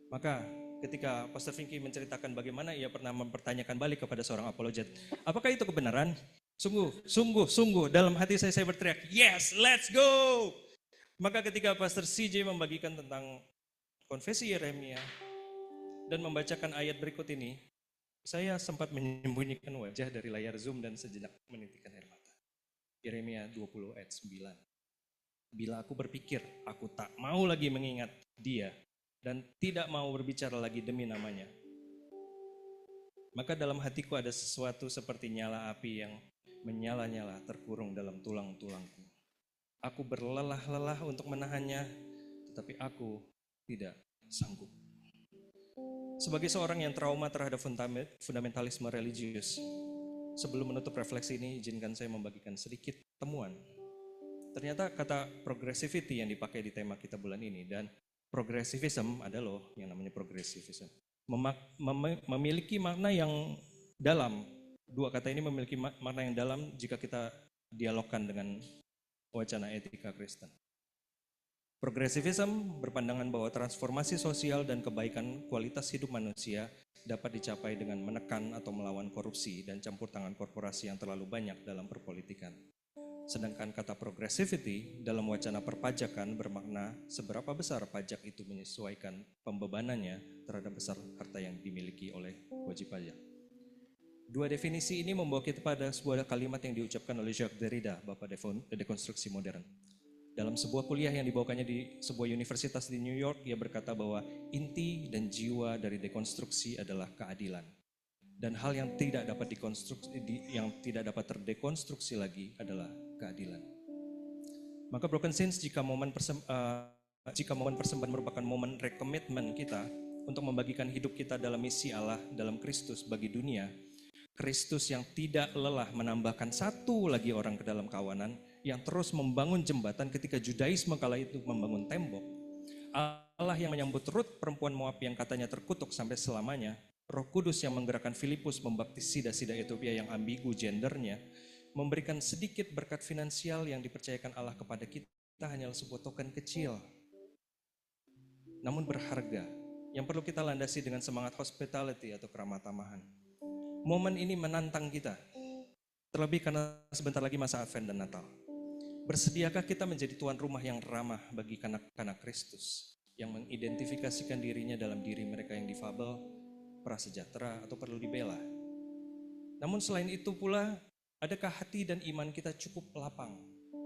Maka ketika Pastor Vinky menceritakan bagaimana ia pernah mempertanyakan balik kepada seorang apologet, apakah itu kebenaran? Sungguh, dalam hati saya berteriak, yes, let's go! Maka ketika Pastor CJ membagikan tentang konfesi Yeremia, dan membacakan ayat berikut ini, saya sempat menyembunyikan wajah dari layar Zoom dan sejenak menitikkan air mata. Yeremia 20 ayat 9. Bila aku berpikir, aku tak mau lagi mengingat dia dan tidak mau berbicara lagi demi namanya. Maka dalam hatiku ada sesuatu seperti nyala api yang menyala-nyala terkurung dalam tulang-tulangku. Aku berlelah-lelah untuk menahannya, tetapi aku tidak sanggup. Sebagai seorang yang trauma terhadap fundamentalisme religius, sebelum menutup refleksi ini, izinkan saya membagikan sedikit temuan. Ternyata kata progressivity yang dipakai di tema kita bulan ini, dan progressivism ada loh yang namanya progressivism, memiliki makna yang dalam. Dua kata ini memiliki makna yang dalam jika kita dialogkan dengan wacana etika Kristen. Progressivism berpandangan bahwa transformasi sosial dan kebaikan kualitas hidup manusia dapat dicapai dengan menekan atau melawan korupsi dan campur tangan korporasi yang terlalu banyak dalam perpolitikan. Sedangkan kata progressivity dalam wacana perpajakan bermakna seberapa besar pajak itu menyesuaikan pembebanannya terhadap besar harta yang dimiliki oleh wajib pajak. Dua definisi ini membawa kita pada sebuah kalimat yang diucapkan oleh Jacques Derrida, Bapak dekonstruksi modern. Dalam sebuah kuliah yang dibawakannya di sebuah universitas di New York, ia berkata bahwa inti dan jiwa dari dekonstruksi adalah keadilan. Dan hal yang tidak dapat terdekonstruksi lagi adalah keadilan. Maka Broken Saints, jika momen persembahan merupakan momen recommitment kita untuk membagikan hidup kita dalam misi Allah dalam Kristus bagi dunia, Kristus yang tidak lelah menambahkan satu lagi orang ke dalam kawanan, yang terus membangun jembatan ketika Judaisme kala itu membangun tembok. Allah yang menyambut Rut, perempuan Moab yang katanya terkutuk sampai selamanya, Roh Kudus yang menggerakkan Filipus membaptis sida-sida Ethiopia yang ambigu gendernya, memberikan sedikit berkat finansial yang dipercayakan Allah kepada kita hanyalah sebuah token kecil, namun berharga, yang perlu kita landasi dengan semangat hospitality atau keramah tamahan. Momen ini menantang kita, terlebih karena sebentar lagi masa Advent dan Natal. Bersediakah kita menjadi tuan rumah yang ramah bagi kanak-kanak Kristus, yang mengidentifikasikan dirinya dalam diri mereka yang difabel, prasejahtera, atau perlu dibela? Namun selain itu pula, adakah hati dan iman kita cukup lapang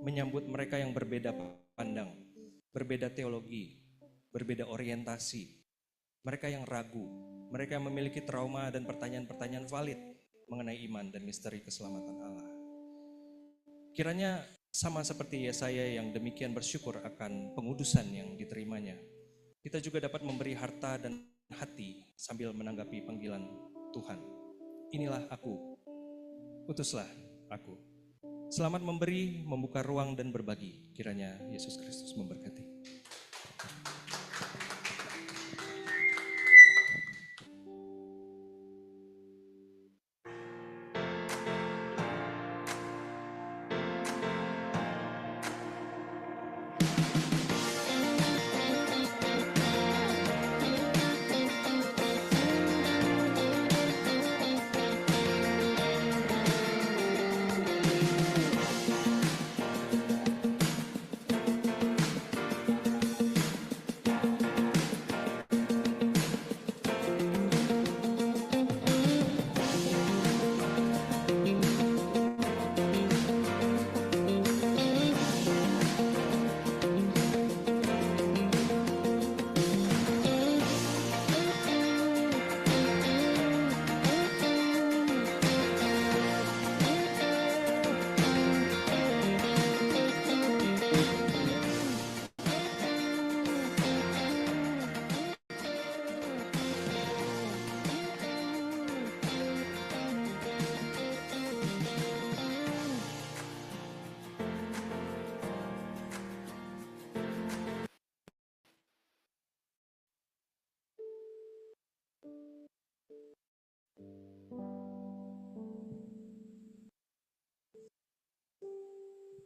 menyambut mereka yang berbeda pandang, berbeda teologi, berbeda orientasi, mereka yang ragu, mereka yang memiliki trauma dan pertanyaan-pertanyaan valid mengenai iman dan misteri keselamatan Allah? Kiranya sama seperti Yesaya yang demikian bersyukur akan pengudusan yang diterimanya, kita juga dapat memberi harta dan hati sambil menanggapi panggilan Tuhan. Inilah aku, utuslah aku. Selamat memberi, membuka ruang dan berbagi. Kiranya Yesus Kristus memberkati.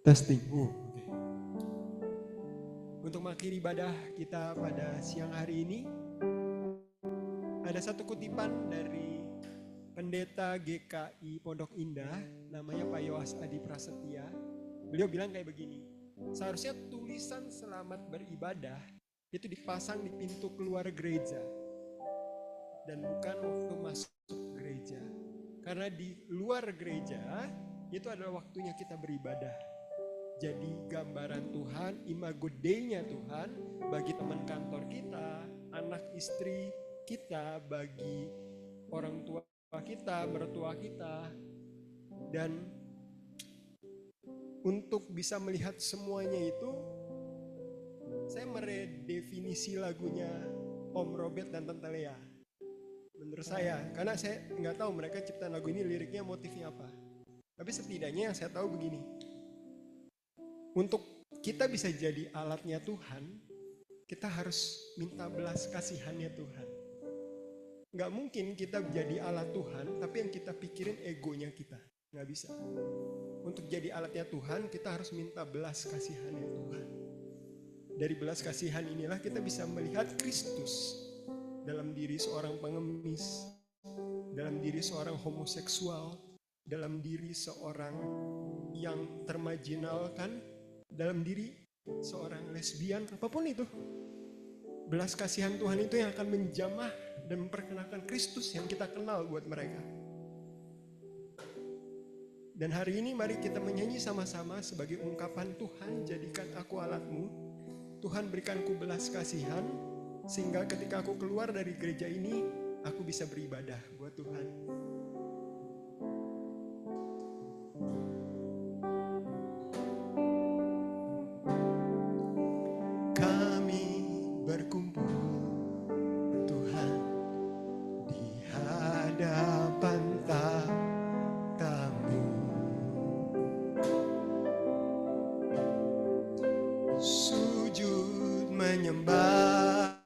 Testing. Oke. Untuk mengakhiri ibadah kita pada siang hari ini, ada satu kutipan dari pendeta GKI Pondok Indah, namanya Pak Yoas Adi Prasetya. Beliau bilang kayak begini, seharusnya tulisan selamat beribadah itu dipasang di pintu keluar gereja dan bukan waktu masuk gereja. Karena di luar gereja itu adalah waktunya kita beribadah. Jadi gambaran Tuhan, imago Dei-nya Tuhan bagi teman kantor kita, anak istri kita, bagi orang tua kita, mertua kita. Dan untuk bisa melihat semuanya itu, saya meredefinisi lagunya Om Robert dan Tante Lea. Menurut saya, karena saya nggak tahu mereka ciptaan lagu ini liriknya motifnya apa. Tapi setidaknya yang saya tahu begini, untuk kita bisa jadi alatnya Tuhan, kita harus minta belas kasihannya Tuhan. Nggak mungkin kita jadi alat Tuhan, tapi yang kita pikirin egonya kita. Nggak bisa. Untuk jadi alatnya Tuhan, kita harus minta belas kasihannya Tuhan. Dari belas kasihan inilah kita bisa melihat Kristus dalam diri seorang pengemis, dalam diri seorang homoseksual, dalam diri seorang yang termarginalkan, dalam diri seorang lesbian, apapun itu. Belas kasihan Tuhan itu yang akan menjamah dan memperkenalkan Kristus yang kita kenal buat mereka. Dan hari ini mari kita menyanyi sama-sama sebagai ungkapan, Tuhan jadikan aku alatmu, Tuhan berikanku belas kasihan, sehingga ketika aku keluar dari gereja ini, aku bisa beribadah buat Tuhan. Kami berkumpul Tuhan di hadapan tamu, sujud menyembah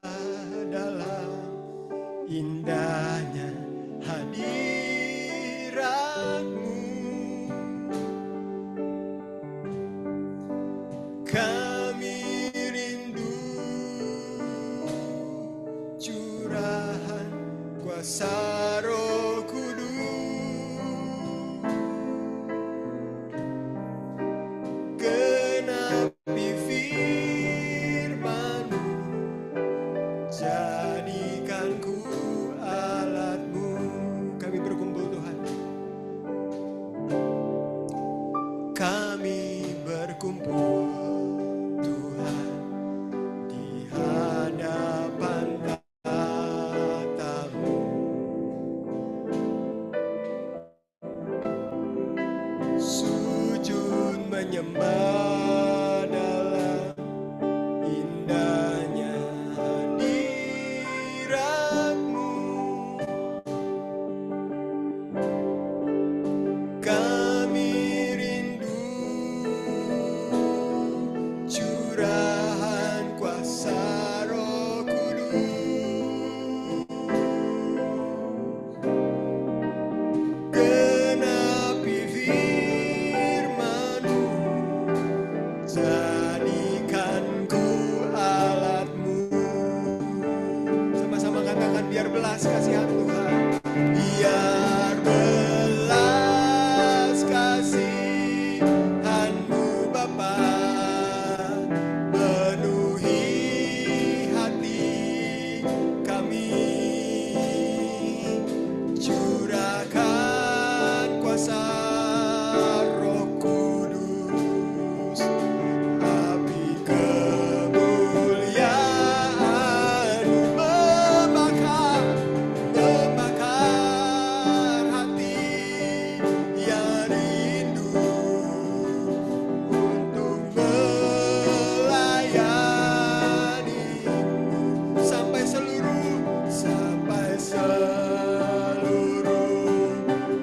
Kami rindu curahan kuasa Roh Kudus, genapi firman-Mu, jadikan ku alat-Mu. Kami berkumpul Tuhan, kami berkumpul Tuhan di hadapan tata-Mu, sujud menyembah dalam indahnya hadirat-Mu. Kami rindu curahan kuasa Roh Kudus, genapi firman-Mu, jadikan ku alat-Mu. Sama-sama katakan, biar belas kasihan Tuhan, biar belas kasihan-Mu Bapa penuhi hati kami, curahkan kuasa Roh Kudus, api kemuliaan-Mu membakar hati yang rindu untuk melayani-Mu sampai seluruh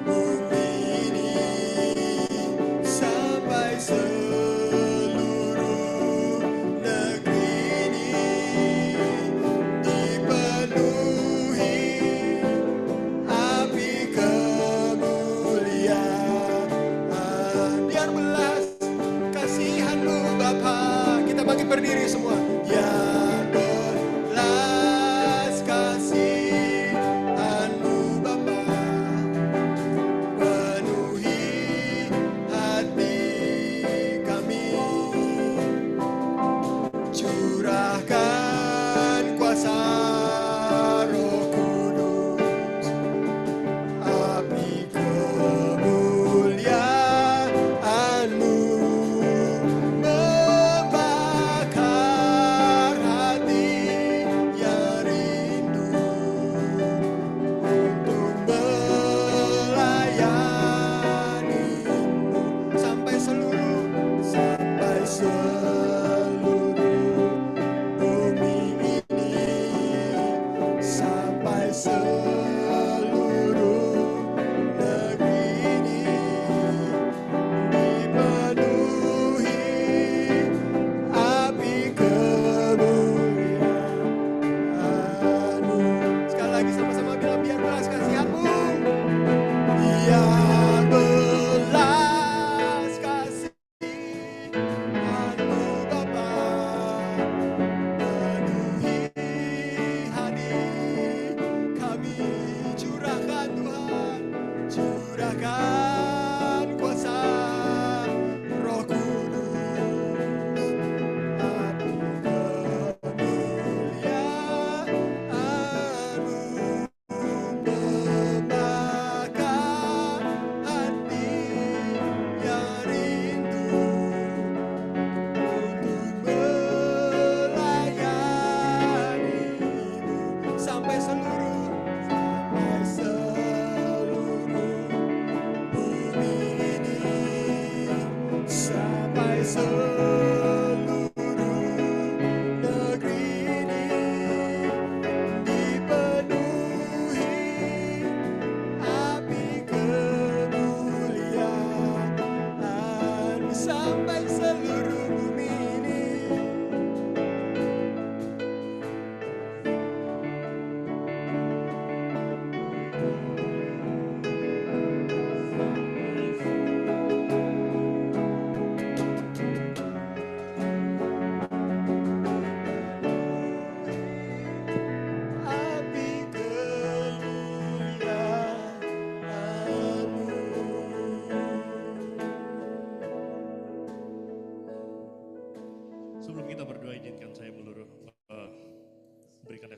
bumi ini, sampai seluruh negeri ini dipenuhi api kemuliaan. Biar belas kasihan-Mu Bapa. Kita bangkit berdiri semua. Biar belas kasihan-Mu Bapa penuhi hati kami, curahkan kuasa Roh Kudus, api kemuliaan-Mu membakar hati yang rindu untuk melayani-Mu sampai seluruh bumi ini, sampai seluruh negeri ini dipenuhi api kemuliaan-Mu. Sekali lagi sama-sama bilang, biar belas kasihan-Mu, biar belas kasihan-Mu Bapa penuhi hati kami, curahkan Tuhan, curahkan kuasa Roh Kudus, api kemuliaan-Mu membakar hati yang rindu untuk melayani-Mu sampai seluruh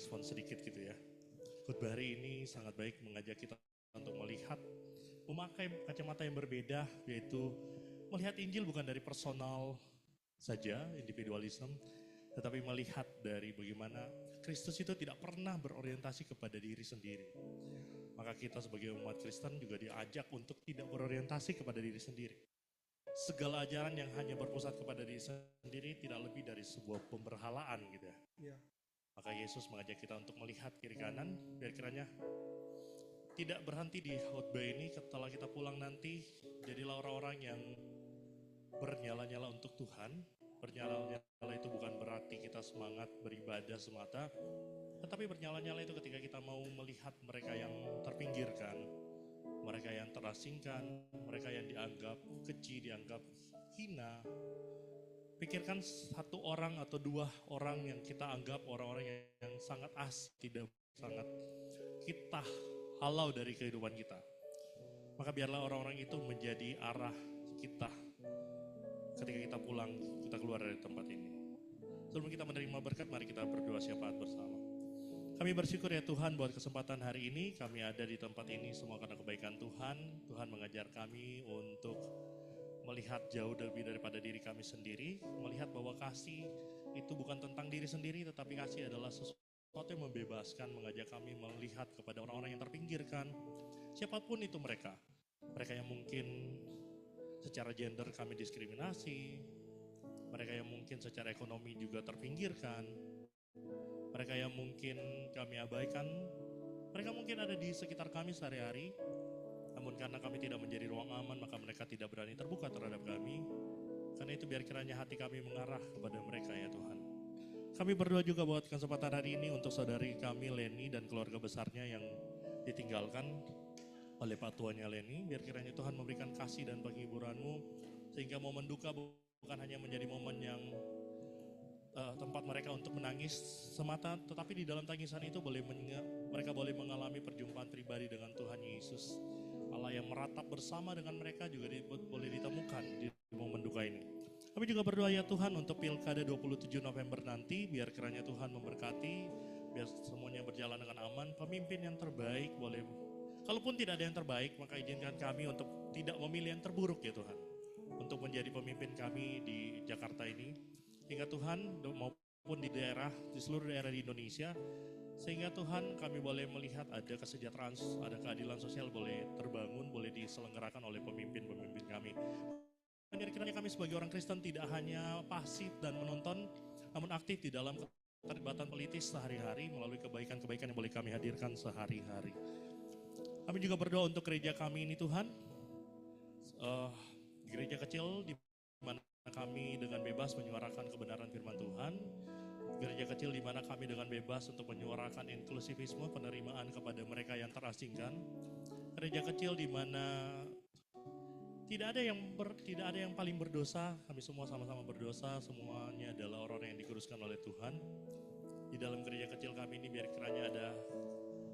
respon sedikit gitu ya. Khotbah hari ini sangat baik mengajak kita untuk melihat, memakai kacamata yang berbeda, yaitu melihat Injil bukan dari personal saja, individualisme, tetapi melihat dari bagaimana Kristus itu tidak pernah berorientasi kepada diri sendiri. Maka kita sebagai umat Kristen juga diajak untuk tidak berorientasi kepada diri sendiri. Segala ajaran yang hanya berpusat kepada diri sendiri tidak lebih dari sebuah pemberhalaan gitu ya. Ya. Maka Yesus mengajak kita untuk melihat kiri kanan, biar kiranya tidak berhenti di khotbah ini. Setelah kita pulang nanti, jadilah orang-orang yang bernyala-nyala untuk Tuhan. Bernyala-nyala itu bukan berarti kita semangat beribadah semata, tetapi bernyala-nyala itu ketika kita mau melihat mereka yang terpinggirkan, mereka yang terasingkan, mereka yang dianggap keji, dianggap hina. Pikirkan satu orang atau dua orang yang kita anggap orang-orang yang sangat asing, tidak sangat kita halau dari kehidupan kita. Maka biarlah orang-orang itu menjadi arah kita ketika kita pulang, kita keluar dari tempat ini. Sebelum kita menerima berkat, mari kita berdoa syafaat bersama. Kami bersyukur ya Tuhan buat kesempatan hari ini, kami ada di tempat ini semua karena kebaikan Tuhan. Tuhan mengajar kami untuk melihat jauh lebih daripada diri kami sendiri, melihat bahwa kasih itu bukan tentang diri sendiri, tetapi kasih adalah sesuatu yang membebaskan, mengajak kami melihat kepada orang-orang yang terpinggirkan, siapapun itu mereka yang mungkin secara gender kami diskriminasi, mereka yang mungkin secara ekonomi juga terpinggirkan, mereka yang mungkin kami abaikan, mereka mungkin ada di sekitar kami sehari-hari, namun karena kami tidak menjadi ruang aman, maka mereka tidak berani terbuka terhadap kami. Karena itu biar kiranya hati kami mengarah kepada mereka ya Tuhan. Kami berdoa juga buat kesempatan hari ini untuk saudari kami Leni dan keluarga besarnya yang ditinggalkan oleh Pak tuanya Leni. Biar kiranya Tuhan memberikan kasih dan penghiburan-Mu, sehingga momen duka bukan hanya menjadi momen yang tempat mereka untuk menangis semata, tetapi di dalam tangisan itu mereka boleh mengalami perjumpaan pribadi dengan Tuhan Yesus. Allah yang meratap bersama dengan mereka juga boleh ditemukan di momen duka ini. Kami juga berdoa ya Tuhan untuk Pilkada 27 November nanti, biar kiranya Tuhan memberkati, biar semuanya berjalan dengan aman. Pemimpin yang terbaik boleh, kalaupun tidak ada yang terbaik, maka izinkan kami untuk tidak memilih yang terburuk ya Tuhan, untuk menjadi pemimpin kami di Jakarta ini. Hingga Tuhan maupun di seluruh daerah di Indonesia, sehingga Tuhan kami boleh melihat ada kesejahteraan, ada keadilan sosial boleh terbangun, boleh diselenggarakan oleh pemimpin-pemimpin kami. Dan kiranya kami sebagai orang Kristen tidak hanya pasif dan menonton, namun aktif di dalam keterlibatan politis sehari-hari melalui kebaikan-kebaikan yang boleh kami hadirkan sehari-hari. Kami juga berdoa untuk gereja kami ini Tuhan, gereja kecil di mana kami dengan bebas menyuarakan kebenaran firman Tuhan, gereja kecil di mana kami dengan bebas untuk menyuarakan inklusivisme, penerimaan kepada mereka yang terasingkan, gereja kecil di mana tidak ada yang paling berdosa, kami semua sama-sama berdosa, semuanya adalah orang-orang yang dikuruskan oleh Tuhan. Di dalam gereja kecil kami ini biar kiranya ada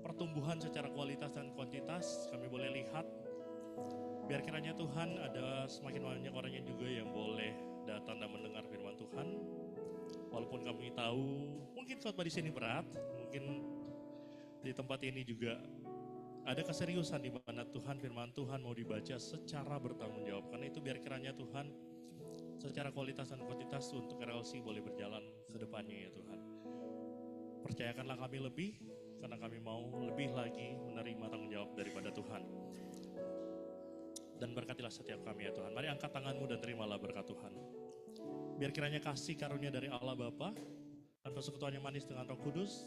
pertumbuhan secara kualitas dan kuantitas, kami boleh lihat. Biar kiranya Tuhan ada semakin banyak orang yang juga yang boleh datang dan mendengar firman Tuhan. Walaupun kami tahu mungkin khotbah di sini berat, mungkin di tempat ini juga ada keseriusan di mana Tuhan, firman Tuhan mau dibaca secara bertanggung jawab. Karena itu biar kiranya Tuhan secara kualitas dan kuantitas untuk RLC boleh berjalan ke depannya ya Tuhan. Percayakanlah kami lebih, karena kami mau lebih lagi menerima tanggung jawab daripada Tuhan. Dan berkatilah setiap kami ya Tuhan. Mari angkat tanganmu dan terimalah berkat Tuhan. Biar kiranya kasih karunia dari Allah Bapa dan persekutuan yang manis dengan Roh Kudus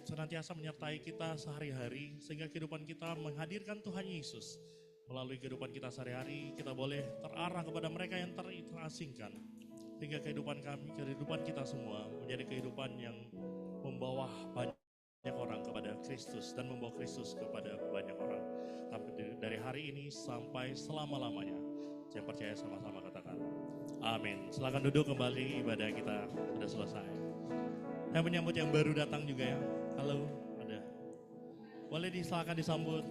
senantiasa menyertai kita sehari-hari, sehingga kehidupan kita menghadirkan Tuhan Yesus. Melalui kehidupan kita sehari-hari, kita boleh terarah kepada mereka yang terasingkan, sehingga kehidupan kita semua menjadi kehidupan yang membawa banyak orang kepada Kristus dan membawa Kristus kepada banyak orang. Dari hari ini sampai selama-lamanya. Saya percaya sama-sama katakan amin. Silakan duduk kembali, ibadah kita sudah selesai. Saya menyambut yang baru datang juga ya. Halo, ada. Boleh silakan disambut.